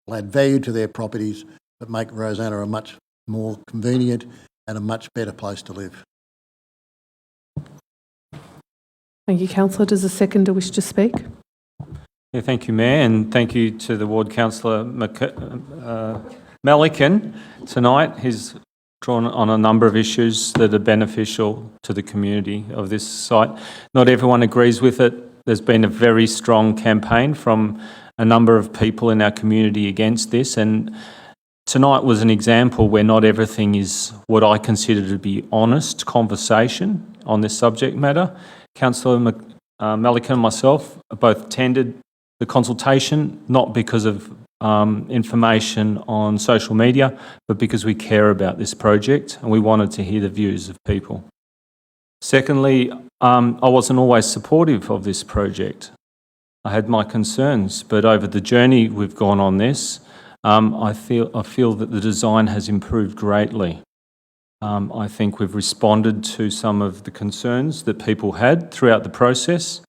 [SPEAKER 7] will add value to their properties, but make Rosanna a much more convenient and a much better place to live.
[SPEAKER 1] Thank you, Councillor. Does the seconder wish to speak?
[SPEAKER 4] Yeah, thank you, Mayor, and thank you to the Ward Councillor Melican tonight. He's drawn on a number of issues that are beneficial to the community of this site. Not everyone agrees with it. There's been a very strong campaign from a number of people in our community against this, and tonight was an example where not everything is what I consider to be honest conversation on this subject matter. Councillor Melican and myself both attended the consultation, not because of information on social media, but because we care about this project and we wanted to hear the views of people. Secondly, I wasn't always supportive of this project. I had my concerns, but over the journey we've gone on this, I feel that the design has improved greatly. I think we've responded to some of the concerns that people had throughout the process,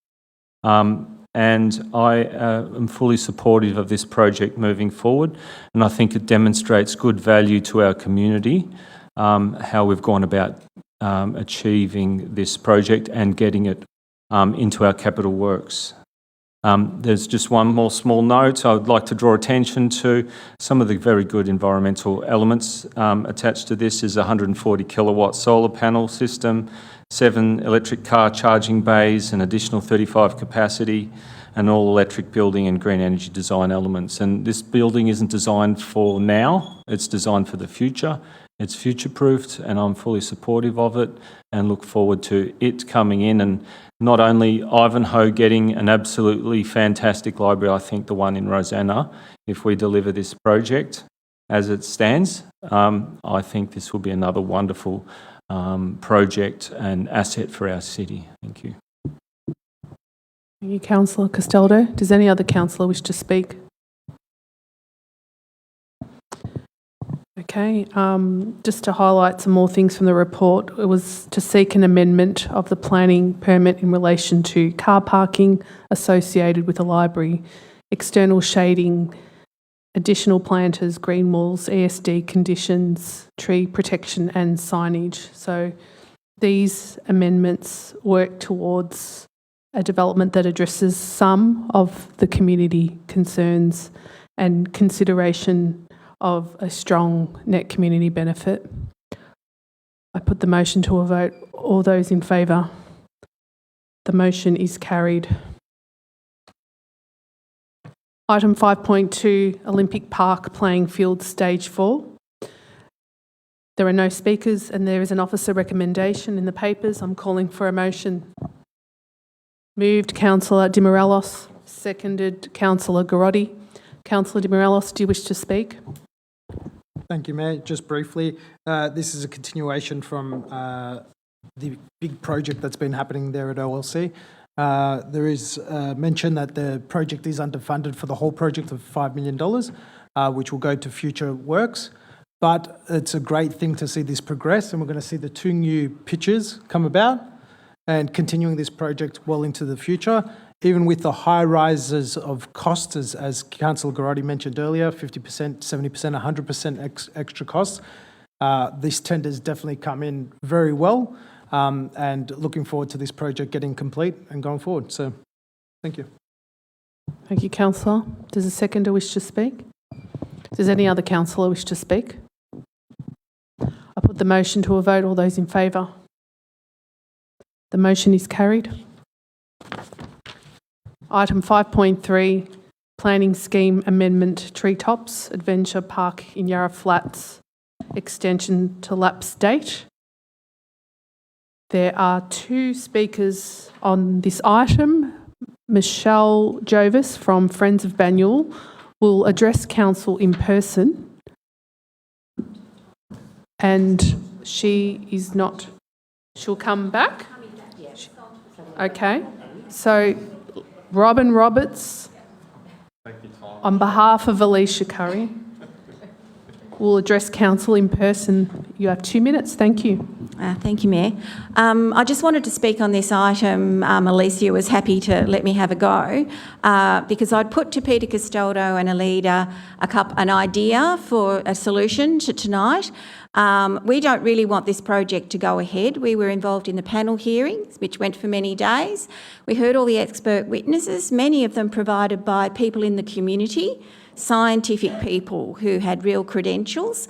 [SPEAKER 4] and I am fully supportive of this project moving forward, and I think it demonstrates good value to our community, how we've gone about achieving this project and getting it into our capital works. There's just one more small note. I would like to draw attention to some of the very good environmental elements attached to this is a 140 kilowatt solar panel system, 7 electric car charging bays, an additional 35 capacity, an all-electric building and green energy design elements. And this building isn't designed for now, it's designed for the future. It's future-proofed, and I'm fully supportive of it and look forward to it coming in, and not only Ivanhoe getting an absolutely fantastic library, I think the one in Rosanna, if we deliver this project as it stands, I think this will be another wonderful project and asset for our city. Thank you.
[SPEAKER 1] Thank you, Councillor Castaldo. Does any other councillor wish to speak? Okay, just to highlight some more things from the report, it was to seek an amendment of the planning permit in relation to car parking associated with the library, external shading, additional planters, green walls, ESD conditions, tree protection and signage. So these amendments work towards a development that addresses some of the community concerns and consideration of a strong net community benefit. I put the motion to a vote. All those in favour? The motion is carried. Item 5.2, Olympic Park Playing Field Stage 4. There are no speakers and there is an officer recommendation in the papers. I'm calling for a motion. Moved Councillor Di Morelos, seconded Councillor Garotti. Councillor Di Morelos, do you wish to speak?
[SPEAKER 13] Thank you, Mayor. Just briefly, this is a continuation from the big project that's been happening there at OLC. There is mention that the project is underfunded for the whole project of $5 million, which will go to future works. But it's a great thing to see this progress, and we're going to see the 2 new pitches come about and continuing this project well into the future. Even with the high rises of costs, as Councillor Garotti mentioned earlier, 50%, 70%, 100% extra costs, this tender's definitely come in very well, and looking forward to this project getting complete and going forward. So, thank you.
[SPEAKER 1] Thank you, Councillor. Does a seconder wish to speak? Does any other councillor wish to speak? I put the motion to a vote. All those in favour? The motion is carried. Item 5.3, Planning Scheme Amendment Treetops, Adventure Park in Yarra Flats, extension to lapse date. There are 2 speakers on this item. Michelle Jovis from Friends of Banyule will address council in person, and she is not, she'll come back? Okay, so Robin Roberts, on behalf of Alicia Curry, will address council in person. You have 2 minutes. Thank you.
[SPEAKER 14] Thank you, Mayor. I just wanted to speak on this item. Alicia was happy to let me have a go because I'd put to Peter Castaldo and Alida an idea for a solution to tonight. We don't really want this project to go ahead. We were involved in the panel hearings, which went for many days. We heard all the expert witnesses, many of them provided by people in the community, scientific people who had real credentials.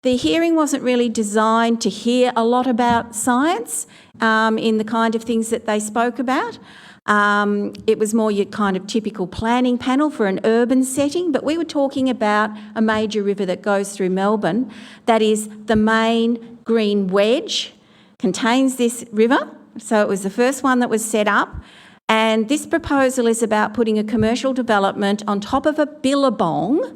[SPEAKER 14] The hearing wasn't really designed to hear a lot about science in the kind of things that they spoke about. It was more your kind of typical planning panel for an urban setting, but we were talking about a major river that goes through Melbourne. That is the main Green Wedge, contains this river. So it was the first one that was set up. And this proposal is about putting a commercial development on top of a billabong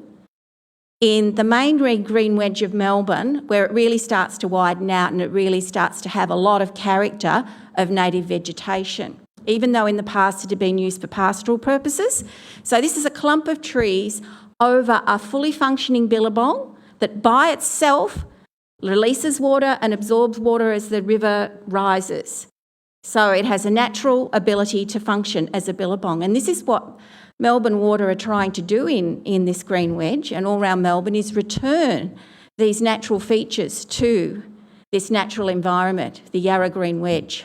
[SPEAKER 14] in the main Green Wedge of Melbourne, where it really starts to widen out and it really starts to have a lot of character of native vegetation, even though in the past it had been used for pastoral purposes. So this is a clump of trees over a fully functioning billabong that by itself releases water and absorbs water as the river rises. So it has a natural ability to function as a billabong. And this is what Melbourne Water are trying to do in this Green Wedge and all around Melbourne, is return these natural features to this natural environment, the Yarra Green Wedge.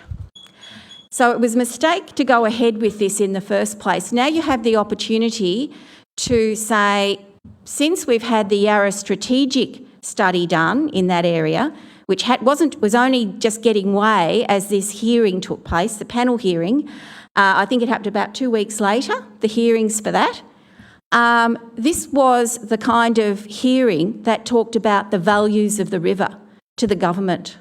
[SPEAKER 14] So it was a mistake to go ahead with this in the first place. Now you have the opportunity to say, since we've had the Yarra strategic study done in that area, which was only just getting way as this hearing took place, the panel hearing. I think it happened about 2 weeks later, the hearings for that. This was the kind of hearing that talked about the values of the river to the government.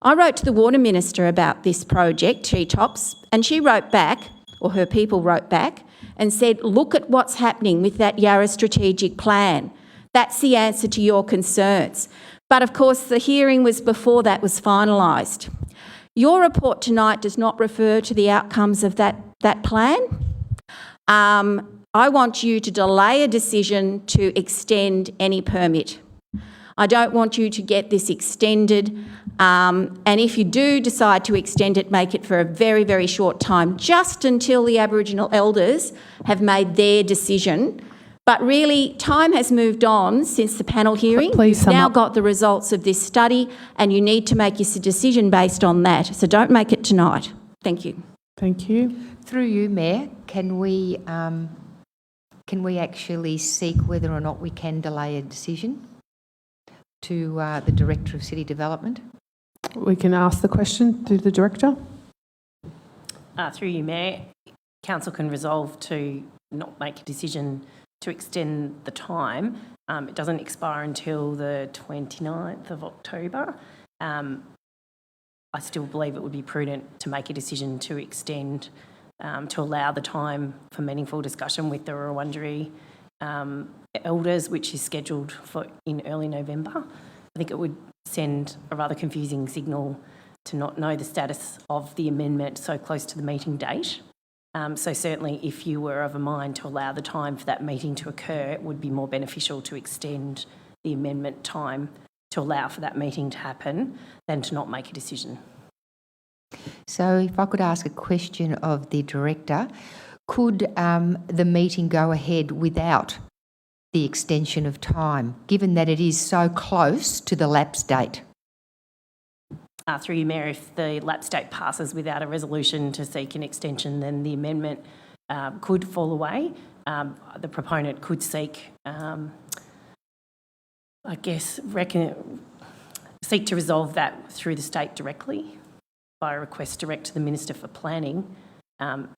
[SPEAKER 14] I wrote to the Water Minister about this project, Treetops, and she wrote back, or her people wrote back, and said, look at what's happening with that Yarra strategic plan. That's the answer to your concerns. But of course, the hearing was before that was finalised. Your report tonight does not refer to the outcomes of that plan. I want you to delay a decision to extend any permit. I don't want you to get this extended. And if you do decide to extend it, make it for a very, very short time, just until the Aboriginal elders have made their decision. But really, time has moved on since the panel hearing.
[SPEAKER 1] Please
[SPEAKER 14] You've now got the results of this study and you need to make your decision based on that. So don't make it tonight. Thank you.
[SPEAKER 1] Thank you.
[SPEAKER 6] Through you, Mayor, can we actually seek whether or not we can delay a decision to the Director of City Development?
[SPEAKER 1] We can ask the question to the Director.
[SPEAKER 12] Through you, Mayor, Council can resolve to not make a decision to extend the time. It doesn't expire until the 29th of October. I still believe it would be prudent to make a decision to extend to allow the time for meaningful discussion with the Wurundjeri elders, which is scheduled for in early November. I think it would send a rather confusing signal to not know the status of the amendment so close to the meeting date. So certainly if you were of a mind to allow the time for that meeting to occur, it would be more beneficial to extend the amendment time to allow for that meeting to happen than to not make a decision.
[SPEAKER 6] So if I could ask a question of the Director, could the meeting go ahead without the extension of time, given that it is so close to the lapse date?
[SPEAKER 12] Through you, Mayor, if the lapse date passes without a resolution to seek an extension, then the amendment could fall away. The proponent could seek, seek to resolve that through the state directly by a request direct to the Minister for Planning.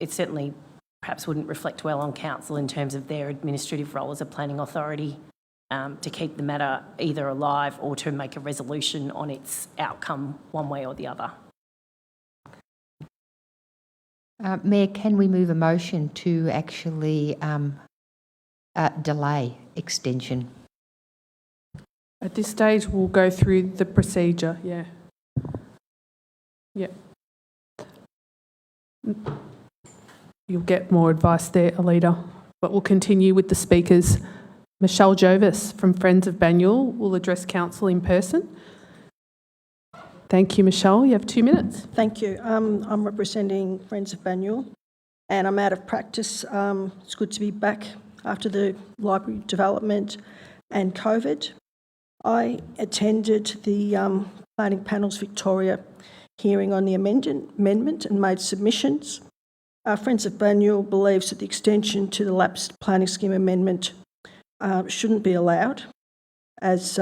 [SPEAKER 12] It certainly perhaps wouldn't reflect well on Council in terms of their administrative role as a planning authority to keep the matter either alive or to make a resolution on its outcome one way or the other.
[SPEAKER 6] Mayor, can we move a motion to actually delay extension?
[SPEAKER 1] At this stage, we'll go through the procedure, yeah. Yeah. You'll get more advice there, Alida. But we'll continue with the speakers. Michelle Jovis from Friends of Banyule will address Council in person. Thank you, Michelle. You have 2 minutes.
[SPEAKER 15] Thank you. I'm representing Friends of Banyule, and I'm out of practice. It's good to be back after the library development and COVID. I attended the Planning Panels Victoria hearing on the amendment and made submissions. Friends of Banyule believes that the extension to the lapsed planning scheme amendment shouldn't be allowed, as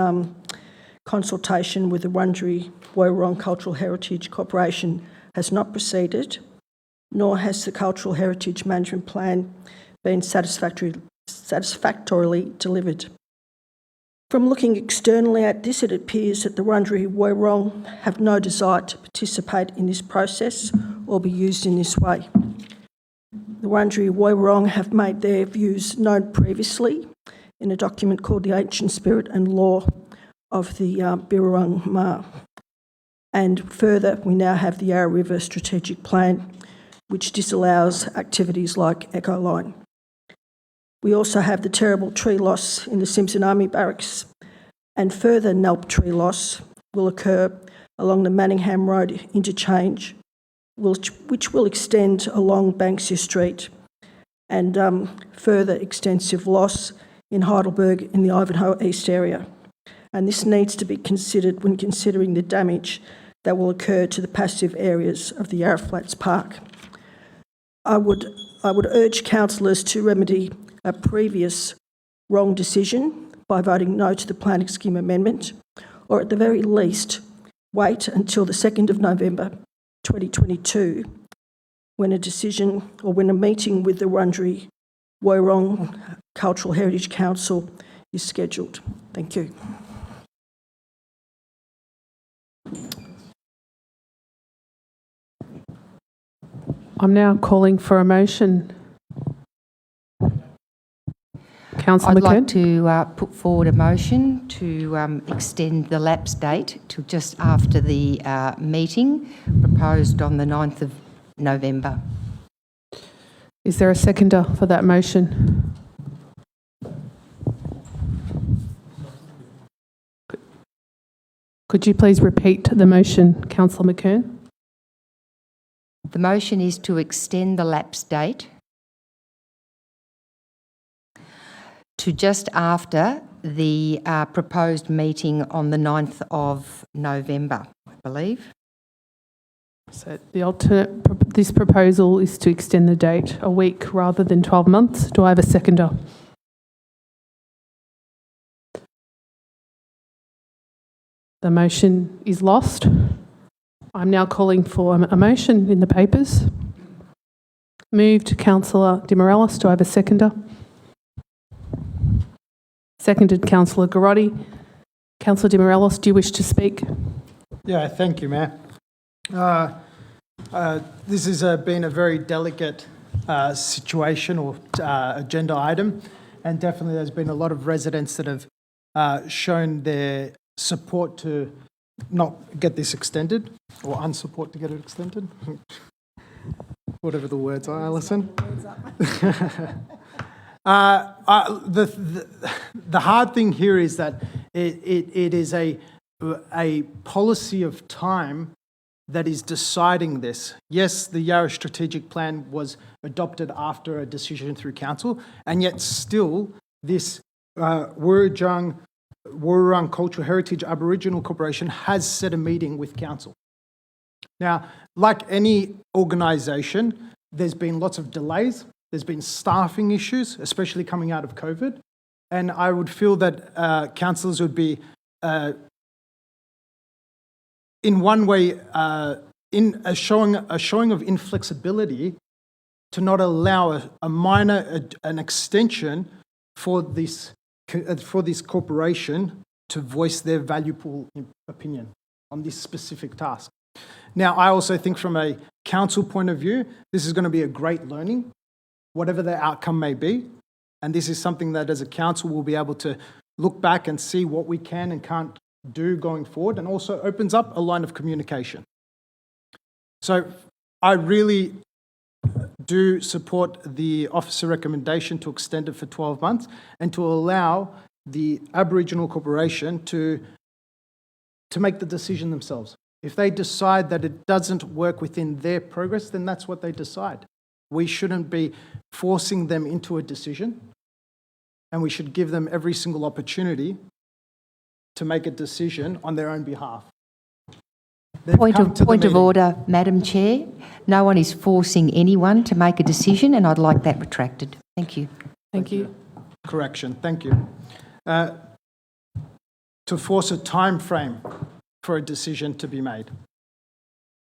[SPEAKER 15] consultation with the Wurundjeri Woiwurrung Cultural Heritage Corporation has not proceeded, nor has the Cultural Heritage Management Plan been satisfactorily delivered. From looking externally at this, it appears that the Wurundjeri Woiwurrung have no desire to participate in this process or be used in this way. The Wurundjeri Woiwurrung have made their views known previously in a document called The Ancient Spirit and Law of the Birrarung Ma. And further, we now have the Yarra River Strategic Plan, which disallows activities like Ecoline. We also have the terrible tree loss in the Simpson Army Barracks, and further NALP tree loss will occur along the Manningham Road interchange, which will extend along Banksia Street, and further extensive loss in Heidelberg in the Ivanhoe East area. And this needs to be considered when considering the damage that will occur to the passive areas of the Yarra Flats Park. I would urge councillors to remedy a previous wrong decision by voting no to the planning scheme amendment, or at the very least, wait until the 2nd of November 2022, when a decision or when a meeting with the Wurundjeri Woiwurrung Cultural Heritage Council is scheduled. Thank you.
[SPEAKER 1] I'm now calling for a motion. Councillor
[SPEAKER 6] I'd
[SPEAKER 1] McKern.
[SPEAKER 6] like to put forward a motion to extend the lapse date to just after the meeting proposed on the 9th of November.
[SPEAKER 1] Is there a seconder for that motion? Could you please repeat the motion, Councillor McKern?
[SPEAKER 6] The motion is to extend the lapse date to just after the proposed meeting on the 9th of November, I believe.
[SPEAKER 1] So the alternate, this proposal is to extend the date a week rather than 12 months. Do I have a seconder? The motion is lost. I'm now calling for a motion in the papers. Moved, Councillor De Morelos. Do I have a seconder? Seconded, Councillor Garotti. Councillor De Morelos, do you wish to speak?
[SPEAKER 13] Yeah, thank you, Mayor. This has been a very delicate situation or agenda item, and definitely there's been a lot of residents that have shown their support to not get this extended, or unsupport to get it extended. Whatever the words are, Alison. The hard thing here is that it is a policy of time that is deciding this. Yes, the Yarra Strategic Plan was adopted after a decision through council, and yet still this Wurundjeri Cultural Heritage Aboriginal Corporation has set a meeting with council. Now, like any organisation, there's been lots of delays. There's been staffing issues, especially coming out of COVID. And I would feel that councillors would be, in one way, in a showing of inflexibility to not allow an extension for this corporation to voice their valuable opinion on this specific task. Now, I also think from a council point of view, this is going to be a great learning, whatever the outcome may be. And this is something that as a council we'll be able to look back and see what we can and can't do going forward, and also opens up a line of communication. So I really do support the officer recommendation to extend it for 12 months and to allow the Aboriginal Corporation to make the decision themselves. If they decide that it doesn't work within their progress, then that's what they decide. We shouldn't be forcing them into a decision, and we should give them every single opportunity to make a decision on their own behalf. They've
[SPEAKER 6] Point
[SPEAKER 13] come to the
[SPEAKER 6] of
[SPEAKER 13] meeting.
[SPEAKER 6] order, Madam Chair. No one is forcing anyone to make a decision, and I'd like that retracted. Thank you.
[SPEAKER 1] Thank you.
[SPEAKER 13] Correction, thank you. To force a time frame for a decision to be made.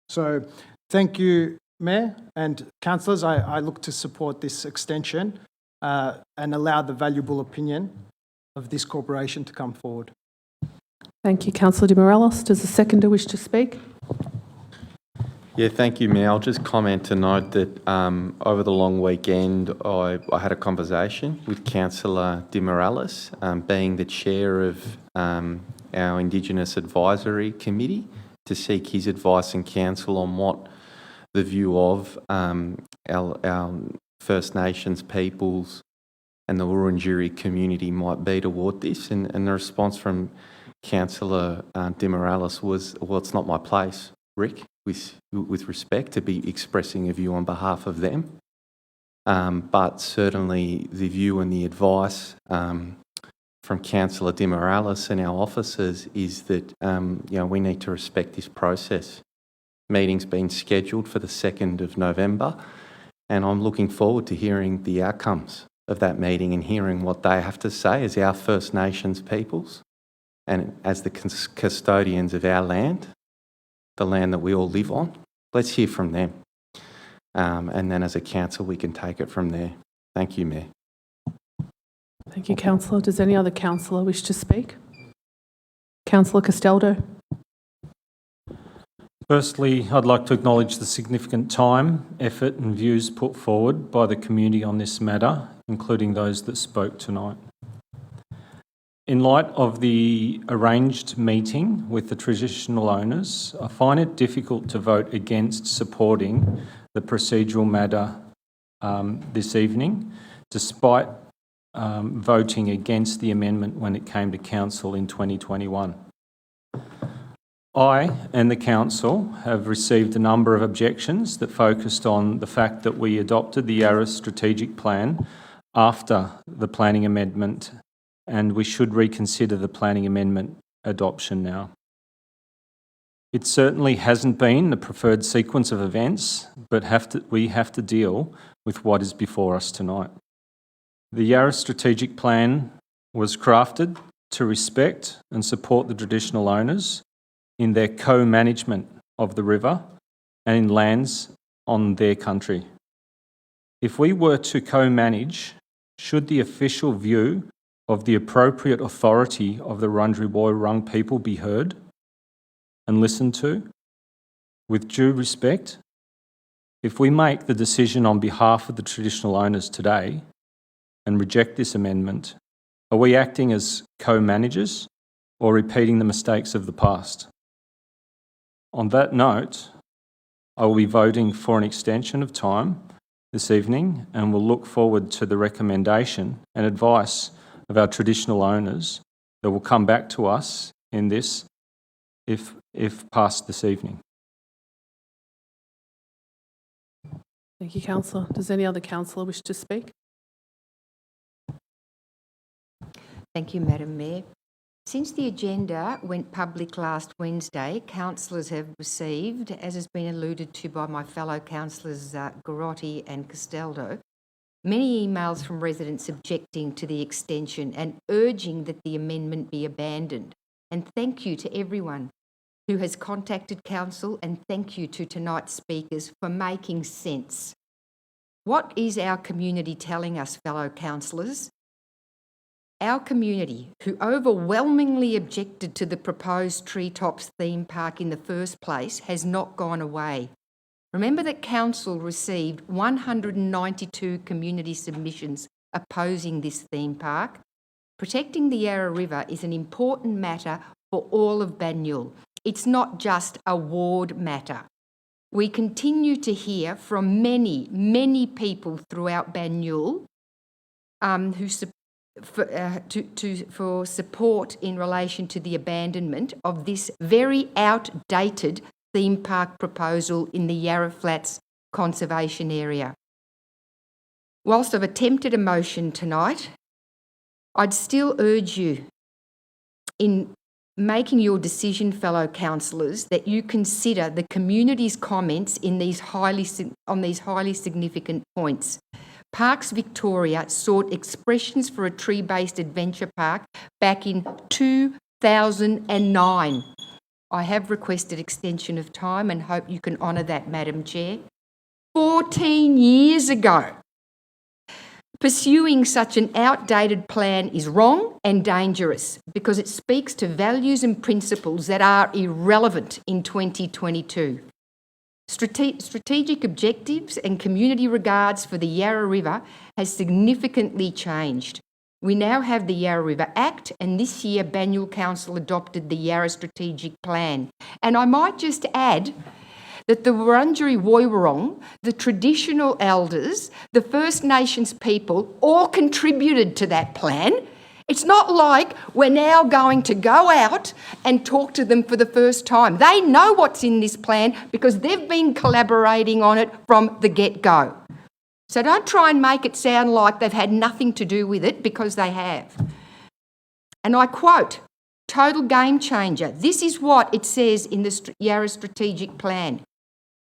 [SPEAKER 13] So thank you, Mayor and councillors. I look to support this extension and allow the valuable opinion of this corporation to come forward.
[SPEAKER 1] Thank you, Councillor De Morelos. Does the seconder wish to speak?
[SPEAKER 3] Yeah, thank you, Mayor. I'll just comment to note that over the long weekend, I had a conversation with Councillor De Morelos, being the chair of our Indigenous Advisory Committee, to seek his advice and counsel on what the view of our First Nations peoples and the Wurundjeri community might be toward this. And the response from Councillor De Morelos was, well, it's not my place, Rick, with respect, to be expressing a view on behalf of them. But certainly the view and the advice from Councillor De Morelos and our officers is that we need to respect this process. Meeting's been scheduled for the 2nd of November, and I'm looking forward to hearing the outcomes of that meeting and hearing what they have to say as our First Nations peoples and as the custodians of our land, the land that we all live on. Let's hear from them. And then as a council, we can take it from there. Thank you, Mayor.
[SPEAKER 1] Thank you, Councillor. Does any other councillor wish to speak? Councillor Castaldo.
[SPEAKER 4] Firstly, I'd like to acknowledge the significant time, effort and views put forward by the community on this matter, including those that spoke tonight. In light of the arranged meeting with the traditional owners, I find it difficult to vote against supporting the procedural matter this evening, despite voting against the amendment when it came to council in 2021. I and the council have received a number of objections that focused on the fact that we adopted the Yarra strategic plan after the planning amendment, and we should reconsider the planning amendment adoption now. It certainly hasn't been the preferred sequence of events, but we have to deal with what is before us tonight. The Yarra strategic plan was crafted to respect and support the traditional owners in their co-management of the river and in lands on their country. If we were to co-manage, should the official view of the appropriate authority of the Wurundjeri Woi-wurrung people be heard and listened to with due respect? If we make the decision on behalf of the traditional owners today and reject this amendment, are we acting as co-managers or repeating the mistakes of the past? On that note, I will be voting for an extension of time this evening and will look forward to the recommendation and advice of our traditional owners that will come back to us in this if passed this evening.
[SPEAKER 1] Thank you, Councillor. Does any other councillor wish to speak?
[SPEAKER 6] Thank you, Madam Mayor. Since the agenda went public last Wednesday, councillors have received, as has been alluded to by my fellow councillors Garotti and Castaldo, many emails from residents objecting to the extension and urging that the amendment be abandoned. And thank you to everyone who has contacted council, and thank you to tonight's speakers for making sense. What is our community telling us, fellow councillors? Our community, who overwhelmingly objected to the proposed Treetops theme park in the first place, has not gone away. Remember that council received 192 community submissions opposing this theme park. Protecting the Yarra River is an important matter for all of Banyule. It's not just a ward matter. We continue to hear from many people throughout Banyule for support in relation to the abandonment of this very outdated theme park proposal in the Yarra Flats Conservation Area. Whilst I've attempted a motion tonight, I'd still urge you in making your decision, fellow councillors, that you consider the community's comments on these highly significant points. Parks Victoria sought expressions for a tree-based adventure park back in 2009. I have requested extension of time and hope you can honour that, Madam Chair. 14 years ago. Pursuing such an outdated plan is wrong and dangerous because it speaks to values and principles that are irrelevant in 2022. Strategic objectives and community regards for the Yarra River has significantly changed. We now have the Yarra River Act, and this year Banyule Council adopted the Yarra Strategic Plan. And I might just add that the Wurundjeri Woiwurrung, the traditional elders, the First Nations people all contributed to that plan. It's not like we're now going to go out and talk to them for the first time. They know what's in this plan because they've been collaborating on it from the get-go. So don't try and make it sound like they've had nothing to do with it, because they have. And I quote, total game changer. This is what it says in the Yarra Strategic Plan.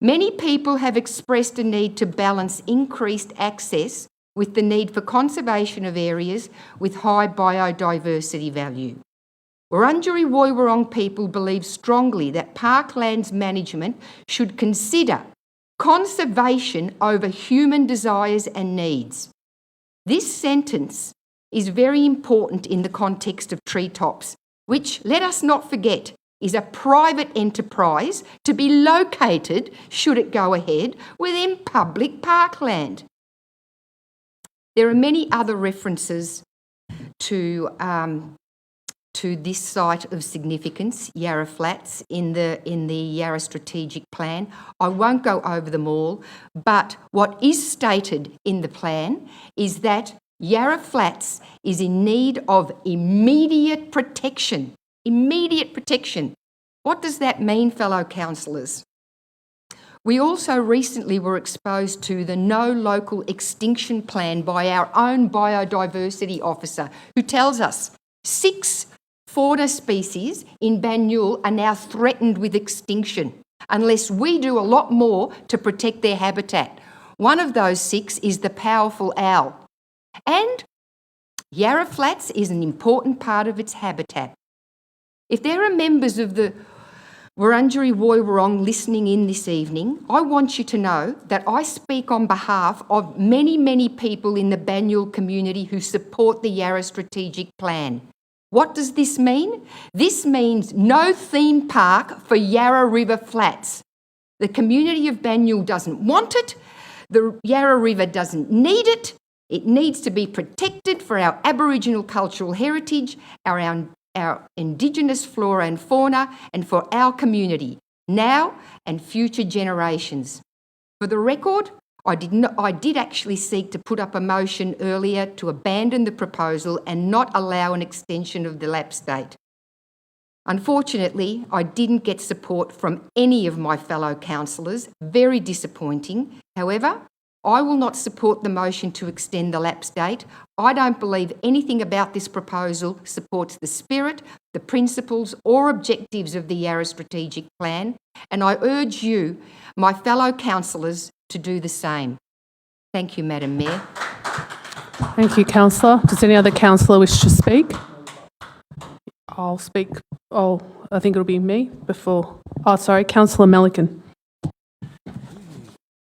[SPEAKER 6] Many people have expressed a need to balance increased access with the need for conservation of areas with high biodiversity value. Wurundjeri Woiwurrung people believe strongly that parklands management should consider conservation over human desires and needs. This sentence is very important in the context of Treetops, which, let us not forget, is a private enterprise to be located, should it go ahead, within public parkland. There are many other references to this site of significance, Yarra Flats, in the Yarra Strategic Plan. I won't go over them all, but what is stated in the plan is that Yarra Flats is in need of immediate protection. Immediate protection. What does that mean, fellow councillors? We also recently were exposed to the No Local Extinction Plan by our own biodiversity officer, who tells us 6 fauna species in Banyule are now threatened with extinction unless we do a lot more to protect their habitat. One of those 6 is the powerful owl. And Yarra Flats is an important part of its habitat. If there are members of the Wurundjeri Woiwurrung listening in this evening, I want you to know that I speak on behalf of many, many people in the Banyule community who support the Yarra Strategic Plan. What does this mean? This means no theme park for Yarra River Flats. The community of Banyule doesn't want it. The Yarra River doesn't need it. It needs to be protected for our Aboriginal cultural heritage, our Indigenous flora and fauna, and for our community, now and future generations. For the record, I did actually seek to put up a motion earlier to abandon the proposal and not allow an extension of the lapse date. Unfortunately, I didn't get support from any of my fellow councillors. Very disappointing. However, I will not support the motion to extend the lapse date. I don't believe anything about this proposal supports the spirit, the principles or objectives of the Yarra Strategic Plan, and I urge you, my fellow councillors, to do the same. Thank you, Madam Mayor.
[SPEAKER 1] Thank you, councillor. Does any other councillor wish to speak? I'll speak. Oh, I think it'll be me before. Oh, sorry, councillor Melican.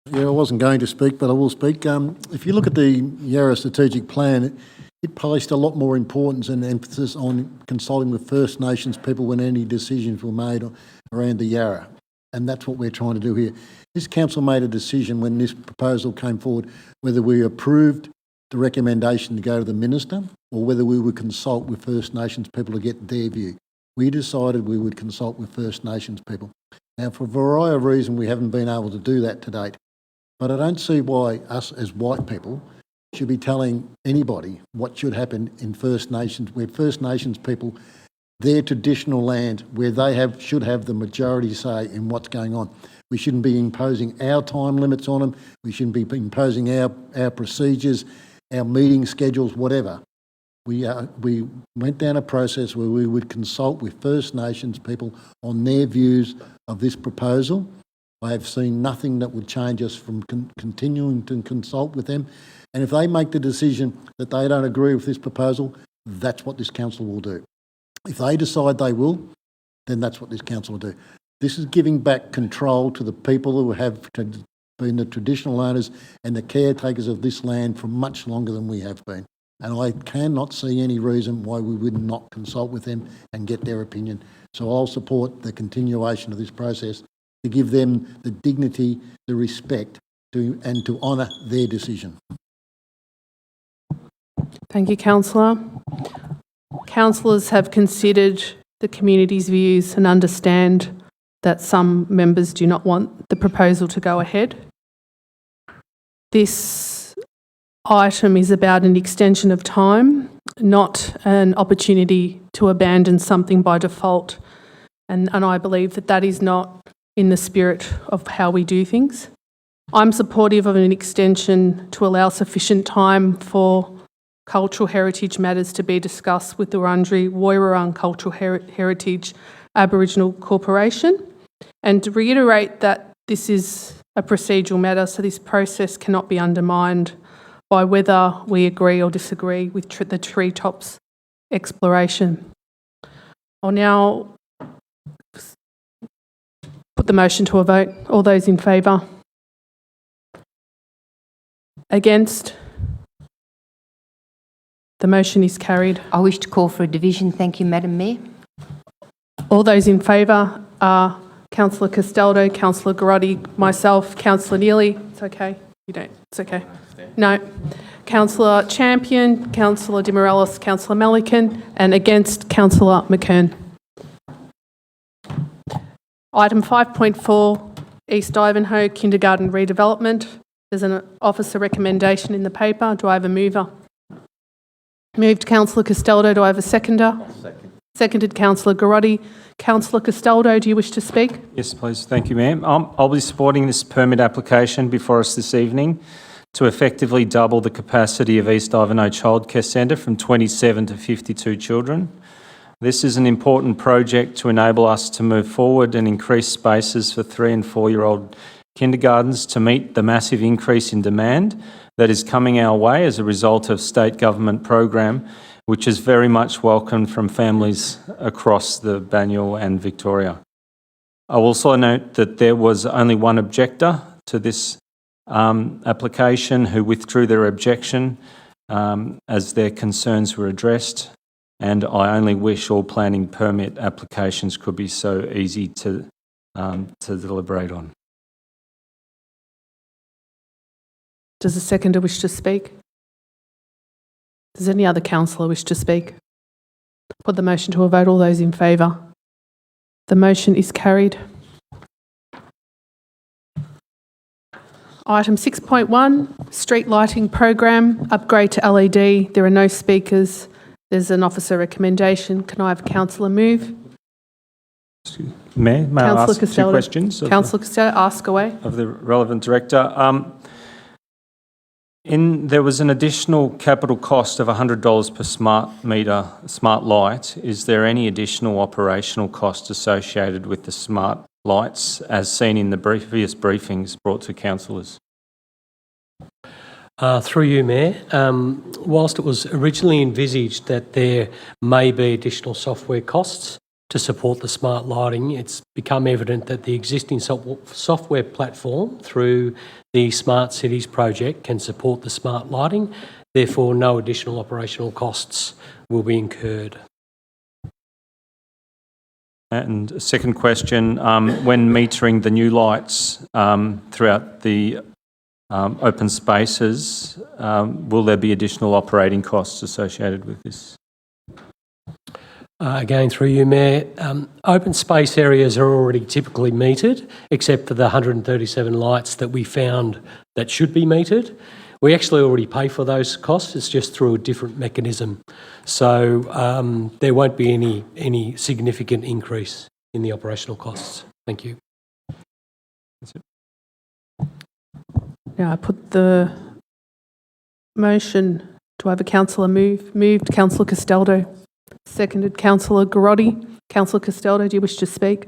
[SPEAKER 7] Yeah, I wasn't going to speak, but I will speak. If you look at the Yarra Strategic Plan, it placed a lot more importance and emphasis on consulting with First Nations people when any decisions were made around the Yarra. And that's what we're trying to do here. This council made a decision when this proposal came forward whether we approved the recommendation to go to the minister or whether we would consult with First Nations people to get their view. We decided we would consult with First Nations people. Now, for a variety of reasons, we haven't been able to do that to date. But I don't see why us as white people should be telling anybody what should happen in First Nations, where First Nations people, their traditional land, where they should have the majority say in what's going on. We shouldn't be imposing our time limits on them. We shouldn't be imposing our procedures, our meeting schedules, whatever. We went down a process where we would consult with First Nations people on their views of this proposal. I have seen nothing that would change us from continuing to consult with them. And if they make the decision that they don't agree with this proposal, that's what this council will do. If they decide they will, then that's what this council will do. This is giving back control to the people who have been the traditional owners and the caretakers of this land for much longer than we have been. And I cannot see any reason why we would not consult with them and get their opinion. So I'll support the continuation of this process to give them the dignity, the respect, and to honour their decision.
[SPEAKER 1] Thank you, Councillor. Councillors have considered the community's views and understand that some members do not want the proposal to go ahead. This item is about an extension of time, not an opportunity to abandon something by default. And I believe that that is not in the spirit of how we do things. I'm supportive of an extension to allow sufficient time for cultural heritage matters to be discussed with the Wurundjeri Woiwurrung Cultural Heritage Aboriginal Corporation, and to reiterate that this is a procedural matter, so this process cannot be undermined by whether we agree or disagree with the treetops exploration. I'll now put the motion to a vote. All those in favour? Against? The motion is carried.
[SPEAKER 6] I wish to call for a division. Thank you, Madam Mayor.
[SPEAKER 1] All those in favour are Councillor Castaldo, Councillor Garotti, myself, Councillor Neely. It's okay. You don't. It's okay. No. Councillor Champion, Councillor De Morelos, Councillor Melican, and against Councillor McKern. Item 5.4, East Ivanhoe Kindergarten Redevelopment. There's an officer recommendation in the paper. Do I have a mover? Moved Councillor Castaldo. Do I have a seconder? Second. Seconded Councillor Garotti. Councillor Castaldo, do you wish to speak?
[SPEAKER 4] Yes, please. Thank you, ma'am. I'll be supporting this permit application before us this evening to effectively double the capacity of East Ivanhoe Childcare Centre from 27 to 52 children. This is an important project to enable us to move forward and increase spaces for 3- and 4-year-old kindergartens to meet the massive increase in demand that is coming our way as a result of state government program, which is very much welcomed from families across the Banyule and Victoria. I will also note that there was only one objector to this application who withdrew their objection as their concerns were addressed, and I only wish all planning permit applications could be so easy to deliberate on.
[SPEAKER 1] Does the seconder wish to speak? Does any other councillor wish to speak? Put the motion to a vote. All those in favour? The motion is carried. Item 6.1, Street Lighting Program, upgrade to LED. There are no speakers. There's an officer recommendation. Can I have councillor move?
[SPEAKER 4] Mayor, may I ask two questions?
[SPEAKER 1] Councillor Costello, ask away.
[SPEAKER 4] Of the relevant director. There was an additional capital cost of $100 per smart meter, smart light. Is there any additional operational cost associated with the smart lights as seen in the previous briefings brought to councillors?
[SPEAKER 16] Through you, Mayor, whilst it was originally envisaged that there may be additional software costs to support the smart lighting, it's become evident that the existing software platform through the Smart Cities project can support the smart lighting, therefore no additional operational costs will be incurred.
[SPEAKER 4] And a second question, when metering the new lights throughout the open spaces, will there be additional operating costs associated with this?
[SPEAKER 16] Again, through you, Mayor, open space areas are already typically metered, except for the 137 lights that we found that should be metered. we actually already pay for those costs. It's just through a different mechanism. So there won't be any significant increase in the operational costs. Thank you.
[SPEAKER 1] Now I put the motion. Do I have a councillor move? Moved, Councillor Castaldo. Seconded, Councillor Garotti. Councillor Castaldo, do you wish to speak?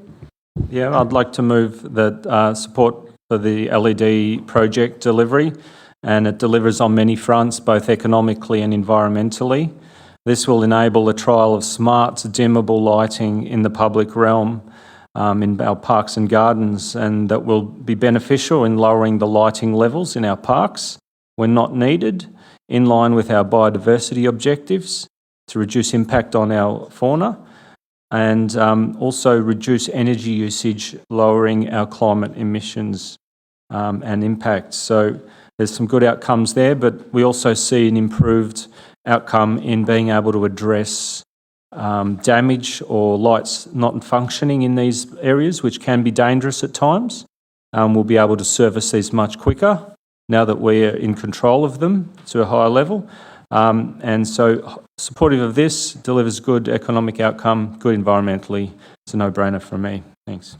[SPEAKER 4] Yeah, I'd like to move that support for the LED project delivery, and it delivers on many fronts, both economically and environmentally. This will enable the trial of smart, dimmable lighting in the public realm in our parks and gardens, and that will be beneficial in lowering the lighting levels in our parks when not needed, in line with our biodiversity objectives to reduce impact on our fauna, and also reduce energy usage, lowering our climate emissions and impacts. So there's some good outcomes there, but we also see an improved outcome in being able to address damage or lights not functioning in these areas, which can be dangerous at times. We'll be able to service these much quicker now that we're in control of them to a higher level. And so supportive of this, delivers good economic outcome, good environmentally. It's a no-brainer for me. Thanks.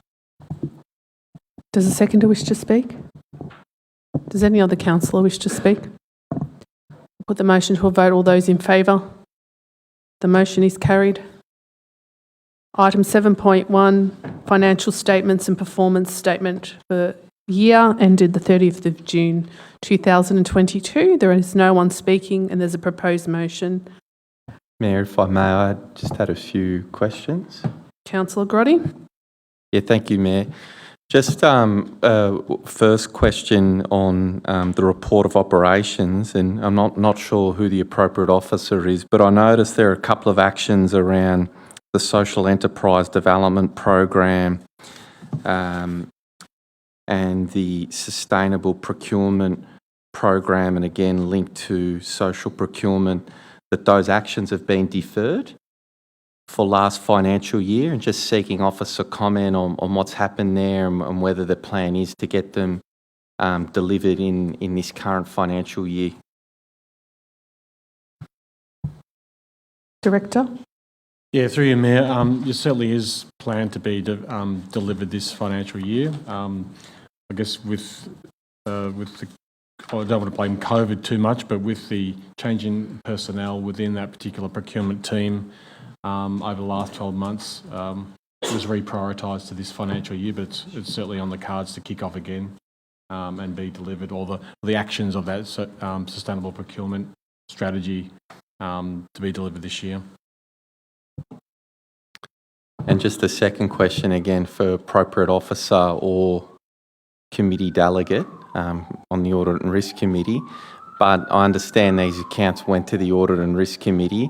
[SPEAKER 1] Does the seconder wish to speak? Does any other councillor wish to speak? Put the motion to a vote. All those in favour? The motion is carried. Item 7.1, financial statements and performance statement for year ended the 30th of June 2022. There is no one speaking and there's a proposed motion.
[SPEAKER 3] Mayor, if I may, I just had a few questions.
[SPEAKER 1] Councillor Grotti.
[SPEAKER 3] Yeah, thank you, Mayor. Just first question on the report of operations, and I'm not sure who the appropriate officer is, but I noticed there are a couple of actions around the Social Enterprise Development Program and the Sustainable Procurement Program, and again linked to social procurement, that those actions have been deferred for last financial year, and just seeking officer comment on what's happened there and whether the plan is to get them delivered in this current financial year.
[SPEAKER 1] Director.
[SPEAKER 17] Yeah, through you, Mayor. There certainly is planned to be delivered this financial year. I guess with the, I don't want to blame COVID too much, but with the change in personnel within that particular procurement team over the last 12 months, it was reprioritised to this financial year, but it's certainly on the cards to kick off again and be delivered. All the actions of that sustainable procurement strategy to be delivered this year.
[SPEAKER 3] And just a second question again for appropriate officer or committee delegate on the Audit and Risk Committee, but I understand these accounts went to the Audit and Risk Committee.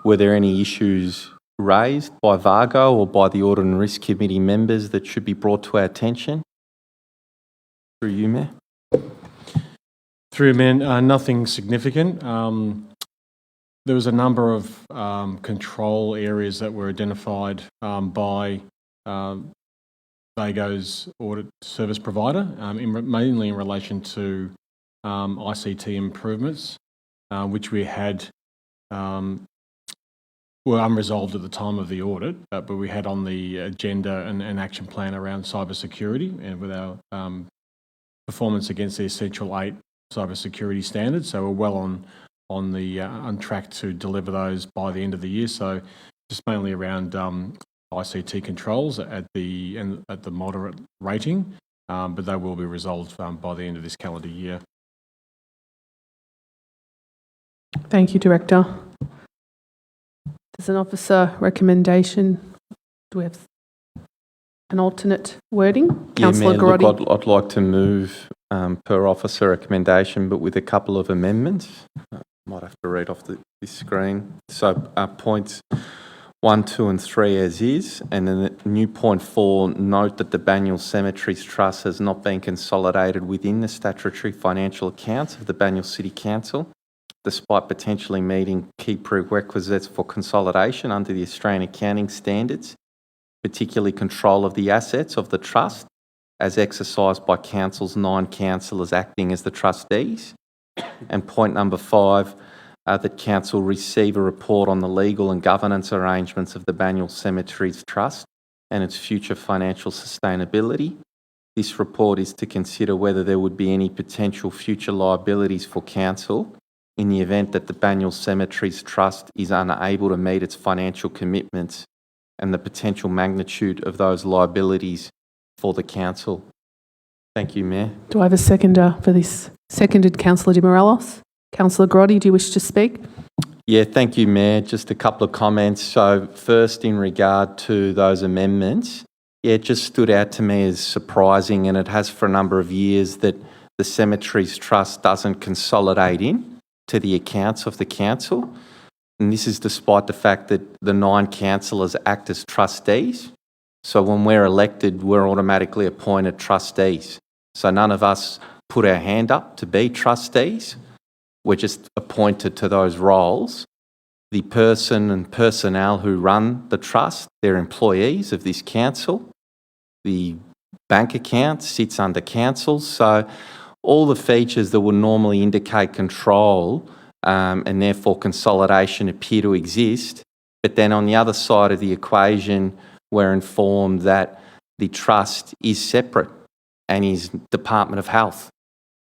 [SPEAKER 3] Were there any issues raised by VAGO or by the Audit and Risk Committee members that should be brought to our attention? Through you, Mayor.
[SPEAKER 17] Through you, Mayor, nothing significant. There was a number of control areas that were identified by VAGO's audit service provider, mainly in relation to ICT improvements, which we had were unresolved at the time of the audit, but we had on the agenda an action plan around cybersecurity and with our performance against the Essential 8 cybersecurity standards. So we're well on track to deliver those by the end of the year. So just mainly around ICT controls at the moderate rating, but they will be resolved by the end of this calendar year.
[SPEAKER 1] Thank you, Director. There's an officer recommendation. Do we have an alternate wording? Councillor Garotti.
[SPEAKER 3] Look, I'd like to move per officer recommendation, but with a couple of amendments. Might have to read off this screen. So points 1, 2 and 3 as is, and then the new point 4, note that the Banyule Cemeteries Trust has not been consolidated within the statutory financial accounts of the Banyule City Council, despite potentially meeting key prerequisites for consolidation under the Australian accounting standards, particularly control of the assets of the trust as exercised by Council's 9 councillors acting as the trustees, And point number 5, that Council receive a report on the legal and governance arrangements of the Banyule Cemeteries Trust and its future financial sustainability. This report is to consider whether there would be any potential future liabilities for Council in the event that the Banyule Cemeteries Trust is unable to meet its financial commitments and the potential magnitude of those liabilities for the Council. Thank you, Mayor.
[SPEAKER 1] Do I have a seconder for this? Seconded, Councillor Di Morellos. Councillor Grotti, do you wish to speak?
[SPEAKER 3] Yeah, thank you, Mayor. Just a couple of comments. So first, in regard to those amendments, it just stood out to me as surprising, and it has for a number of years, that the Cemeteries Trust doesn't consolidate in to the accounts of the council. And this is despite the fact that the 9 councillors act as trustees. So when we're elected, we're automatically appointed trustees. So none of us put our hand up to be trustees. We're just appointed to those roles. The person and personnel who run the trust, they're employees of this council. The bank account sits under council. So all the features that would normally indicate control and therefore consolidation appear to exist. But then on the other side of the equation, we're informed that the trust is separate and is Department of Health,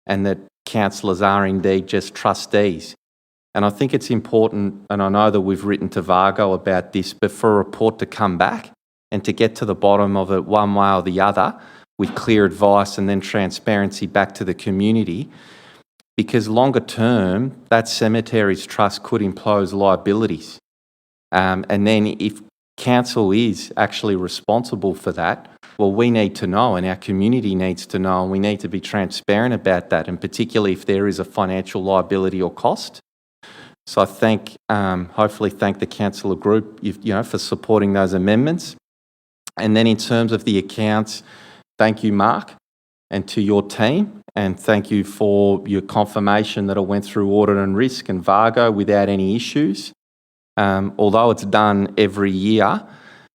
[SPEAKER 3] and that councillors are indeed just trustees. And I think it's important, and I know that we've written to Vargo about this, but for a report to come back and to get to the bottom of it one way or the other with clear advice and then transparency back to the community, because longer term, that Cemeteries Trust could impose liabilities. And then if council is actually responsible for that, well, we need to know, and our community needs to know, and we need to be transparent about that, and particularly if there is a financial liability or cost. So I hopefully thank the councillor group, for supporting those amendments. And then in terms of the accounts, thank you, Mark, and to your team, and thank you for your confirmation that it went through audit and risk and Vargo without any issues. Although it's done every year,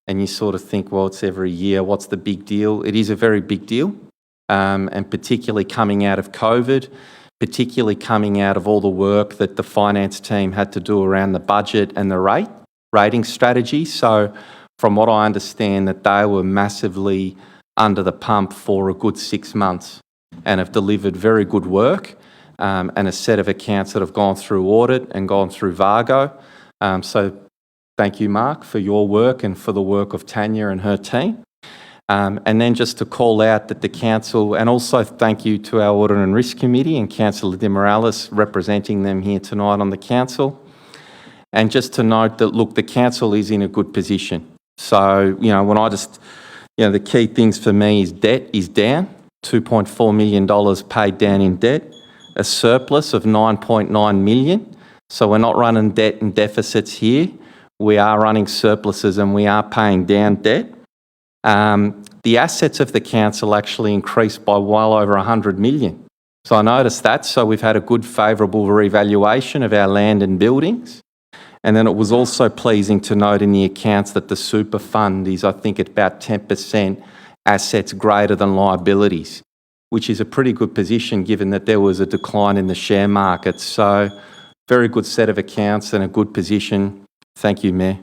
[SPEAKER 3] and you sort of think, well, it's every year, what's the big deal? It is a very big deal, and particularly coming out of COVID, particularly coming out of all the work that the finance team had to do around the budget and the rating strategy. So from what I understand, that they were massively under the pump for a good 6 months and have delivered very good work, and a set of accounts that have gone through audit and gone through Vargo. So thank you, Mark, for your work and for the work of Tanya and her team. And then just to call out that the council, and also thank you to our Audit and Risk Committee and Councillor Di Morellos representing them here tonight on the council. And just to note that, look, the council is in a good position. So, when I just, the key things for me is debt is down, $2.4 million paid down in debt, a surplus of $9.9 million. So we're not running debt and deficits here. We are running surpluses and we are paying down debt. The assets of the council actually increased by well over $100 million. So I noticed that. So we've had a good favourable revaluation of our land and buildings. And then it was also pleasing to note in the accounts that the super fund is, I think, at about 10% assets greater than liabilities, which is a pretty good position given that there was a decline in the share market. So very good set of accounts and a good position. Thank you, Mayor.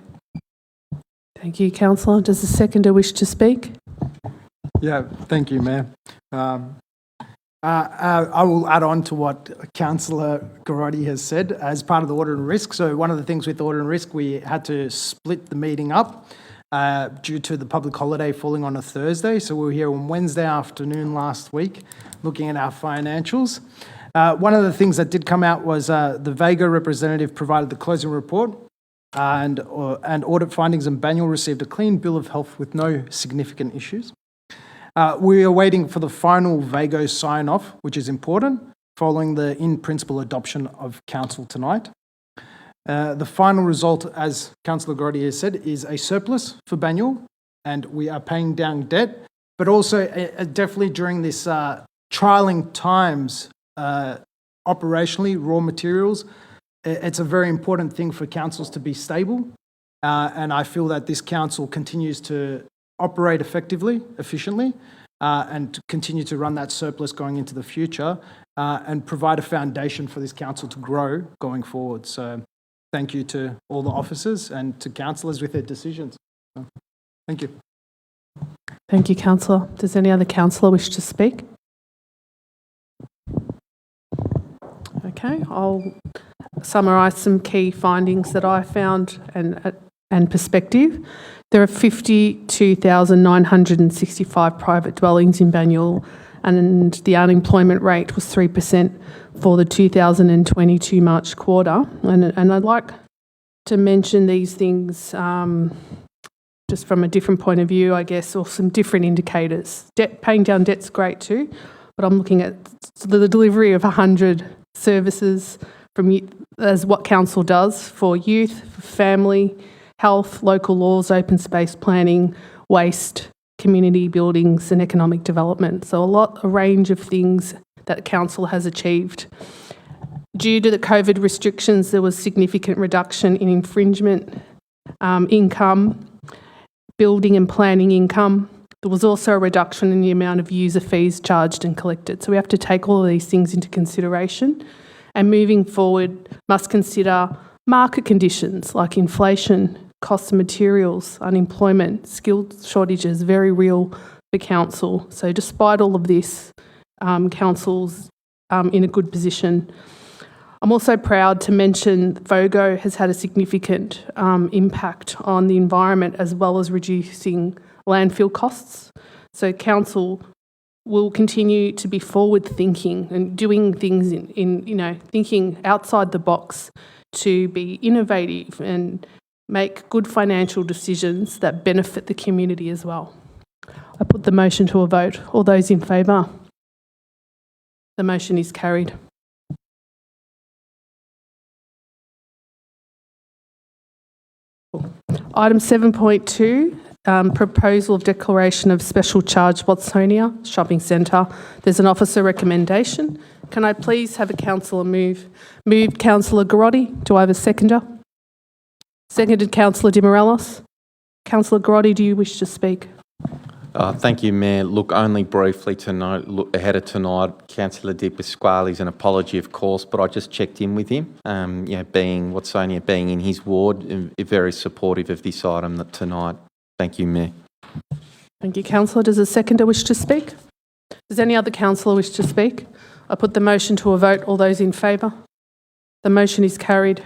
[SPEAKER 1] Thank you, Councillor. Does the seconder wish to speak?
[SPEAKER 13] Yeah, thank you, Mayor. I will add on to what Councillor Garotti has said as part of the Audit and Risk. So one of the things with Audit and Risk, we had to split the meeting up due to the public holiday falling on a Thursday. So we were here on Wednesday afternoon last week looking at our financials. One of the things that did come out was the Vago representative provided the closing report and audit findings, and Banyule received a clean bill of health with no significant issues. We are waiting for the final Vago sign-off, which is important, following the in-principle adoption of Council tonight. The final result, as Councillor Garotti has said, is a surplus for Banyule, and we are paying down debt, but also definitely during this trialling times, operationally, raw materials, it's a very important thing for councils to be stable, and I feel that this council continues to operate effectively, efficiently, and to continue to run that surplus going into the future and provide a foundation for this council to grow going forward. So thank you to all the officers and to councillors with their decisions. So, thank you.
[SPEAKER 1] Thank you, councillor. Does any other councillor wish to speak? Okay, I'll summarise some key findings that I found and perspective. There are 52,965 private dwellings in Banyule, and the unemployment rate was 3% for the 2022 March quarter. And I'd like to mention these things just from a different point of view, I guess, or some different indicators. Paying down debt's great too, but I'm looking at the delivery of 100 services as what council does for youth, for family, health, local laws, open space planning, waste, community buildings and economic development. So a range of things that council has achieved. Due to the COVID restrictions, there was significant reduction in infringement income, building and planning income. There was also a reduction in the amount of user fees charged and collected. So we have to take all of these things into consideration, and moving forward must consider market conditions like inflation, cost of materials, unemployment, skilled shortages, very real for council. So despite all of this, council's in a good position. I'm also proud to mention FOGO has had a significant impact on the environment as well as reducing landfill costs. So council will continue to be forward thinking and doing things in thinking outside the box to be innovative and make good financial decisions that benefit the community as well. I put the motion to a vote. All those in favour? The motion is carried. Item 7.2, proposal of declaration of special charge Watsonia Shopping Centre. There's an officer recommendation. Can I please have a councillor move? Moved Councillor Garotti. Do I have a seconder? Seconded Councillor Di Morellis. Councillor Garotti, do you wish to speak?
[SPEAKER 3] Thank you, Mayor. Look, only briefly to note, ahead of tonight, Councillor Di Pasquale's an apology, of course, but I just checked in with him. Being Watsonia being in his ward, very supportive of this item tonight. Thank you, Mayor.
[SPEAKER 1] Thank you, councillor. Does a seconder wish to speak? Does any other councillor wish to speak? I put the motion to a vote. All those in favour? The motion is carried.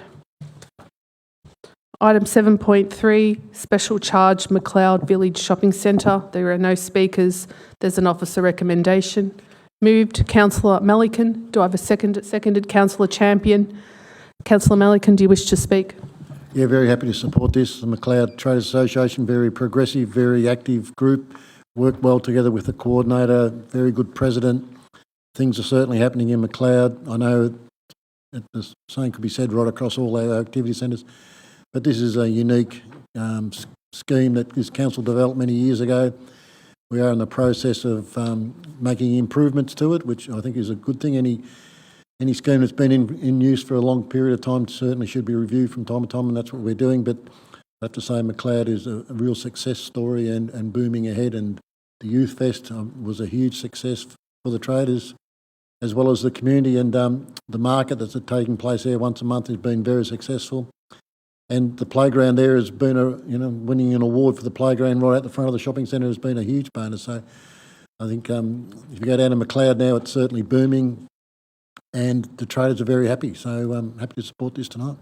[SPEAKER 1] Item 7.3, special charge McLeod Village Shopping Centre. There are no speakers. There's an officer recommendation. Moved Councillor Melican. Do I have a second? Seconded Councillor Champion. Councillor Melican, do you wish to speak?
[SPEAKER 7] Yeah, very happy to support this. The McLeod Trade Association, very progressive, very active group, work well together with the coordinator, very good president. Things are certainly happening in McLeod. I know that the same could be said right across all our activity centres, but this is a unique scheme that this council developed many years ago. We are in the process of making improvements to it, which I think is a good thing. Any scheme that's been in use for a long period of time certainly should be reviewed from time to time, and that's what we're doing. But I have to say McLeod is a real success story and booming ahead, and the Youth Fest was a huge success for the traders as well as the community, and the market that's taking place there once a month has been very successful. And the playground there has been winning an award for the playground right at the front of the shopping centre has been a huge bonus. So I think if you go down to McLeod now, it's certainly booming, and the traders are very happy. So I'm happy to support this tonight.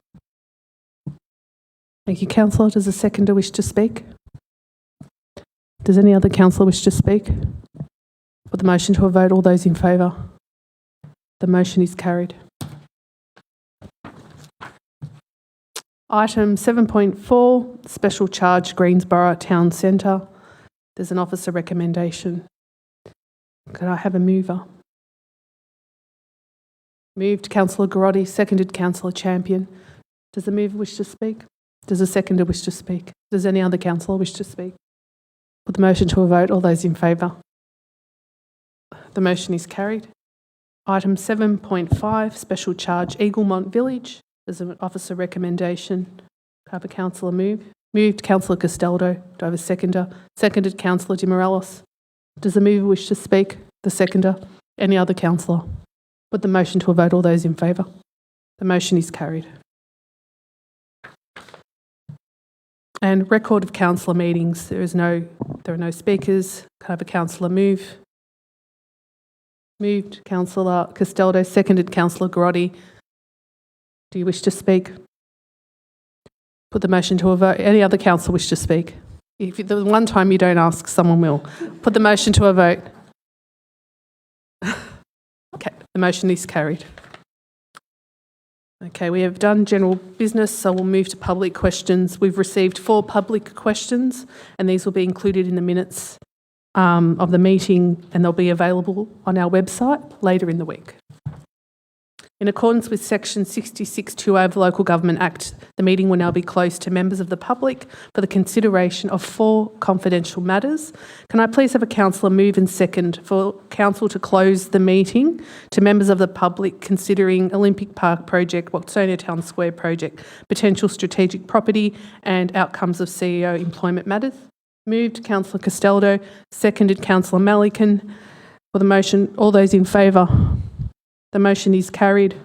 [SPEAKER 1] Thank you, councillor. Does a seconder wish to speak? Does any other councillor wish to speak? Put the motion to a vote. All those in favour? The motion is carried. Item 7.4, special charge Greensborough Town Centre. There's an officer recommendation. Could I have a mover? Moved Councillor Garotti, seconded Councillor Champion. Does the mover wish to speak? Does the seconder wish to speak? Does any other councillor wish to speak? Put the motion to a vote. All those in favour? The motion is carried. Item 7.5, special charge Eaglemont Village. There's an officer recommendation. Could I have a councillor move? Moved Councillor Castaldo. Do I have a seconder? Seconded Councillor Di Morellis. Does the mover wish to speak? The seconder? Any other councillor? Put the motion to a vote. All those in favour? The motion is carried. And record of councillor meetings. There are no speakers. Can I have a councillor move? Moved, Councillor Castaldo. Seconded, Councillor Grotti. Do you wish to speak? Put the motion to a vote. Any other councillor wish to speak? If the one time you don't ask, someone will. Put the motion to a vote. Okay, the motion is carried. Okay, we have done general business, so we'll move to public questions. We've received 4 public questions, and these will be included in the minutes of the meeting, and they'll be available on our website later in the week. In accordance with Section 66(2) of the Local Government Act, the meeting will now be closed to members of the public for the consideration of 4 confidential matters. Can I please have a councillor move and second for council to close the meeting to members of the public considering Olympic Park project, Watsonia Town Square project, potential strategic property and outcomes of CEO employment matters? Moved, Councillor Castaldo. Seconded, Councillor Malikan. For the motion, all those in favour? The motion is carried.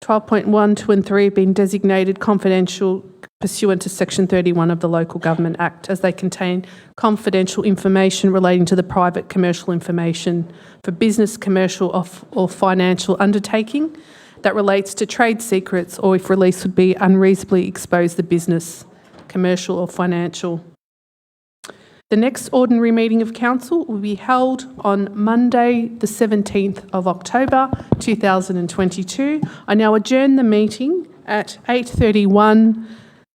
[SPEAKER 1] 12.1, 2 and 3 have been designated confidential pursuant to Section 31 of the Local Government Act, as they contain confidential information relating to the private commercial information for business, commercial or financial undertaking that relates to trade secrets, or if released would be unreasonably expose the business, commercial or financial. The next ordinary meeting of council will be held on Monday, the 17th of October 2022. I now adjourn the meeting at 8:31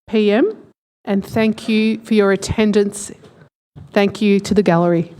[SPEAKER 1] p.m. and thank you for your attendance. Thank you to the gallery.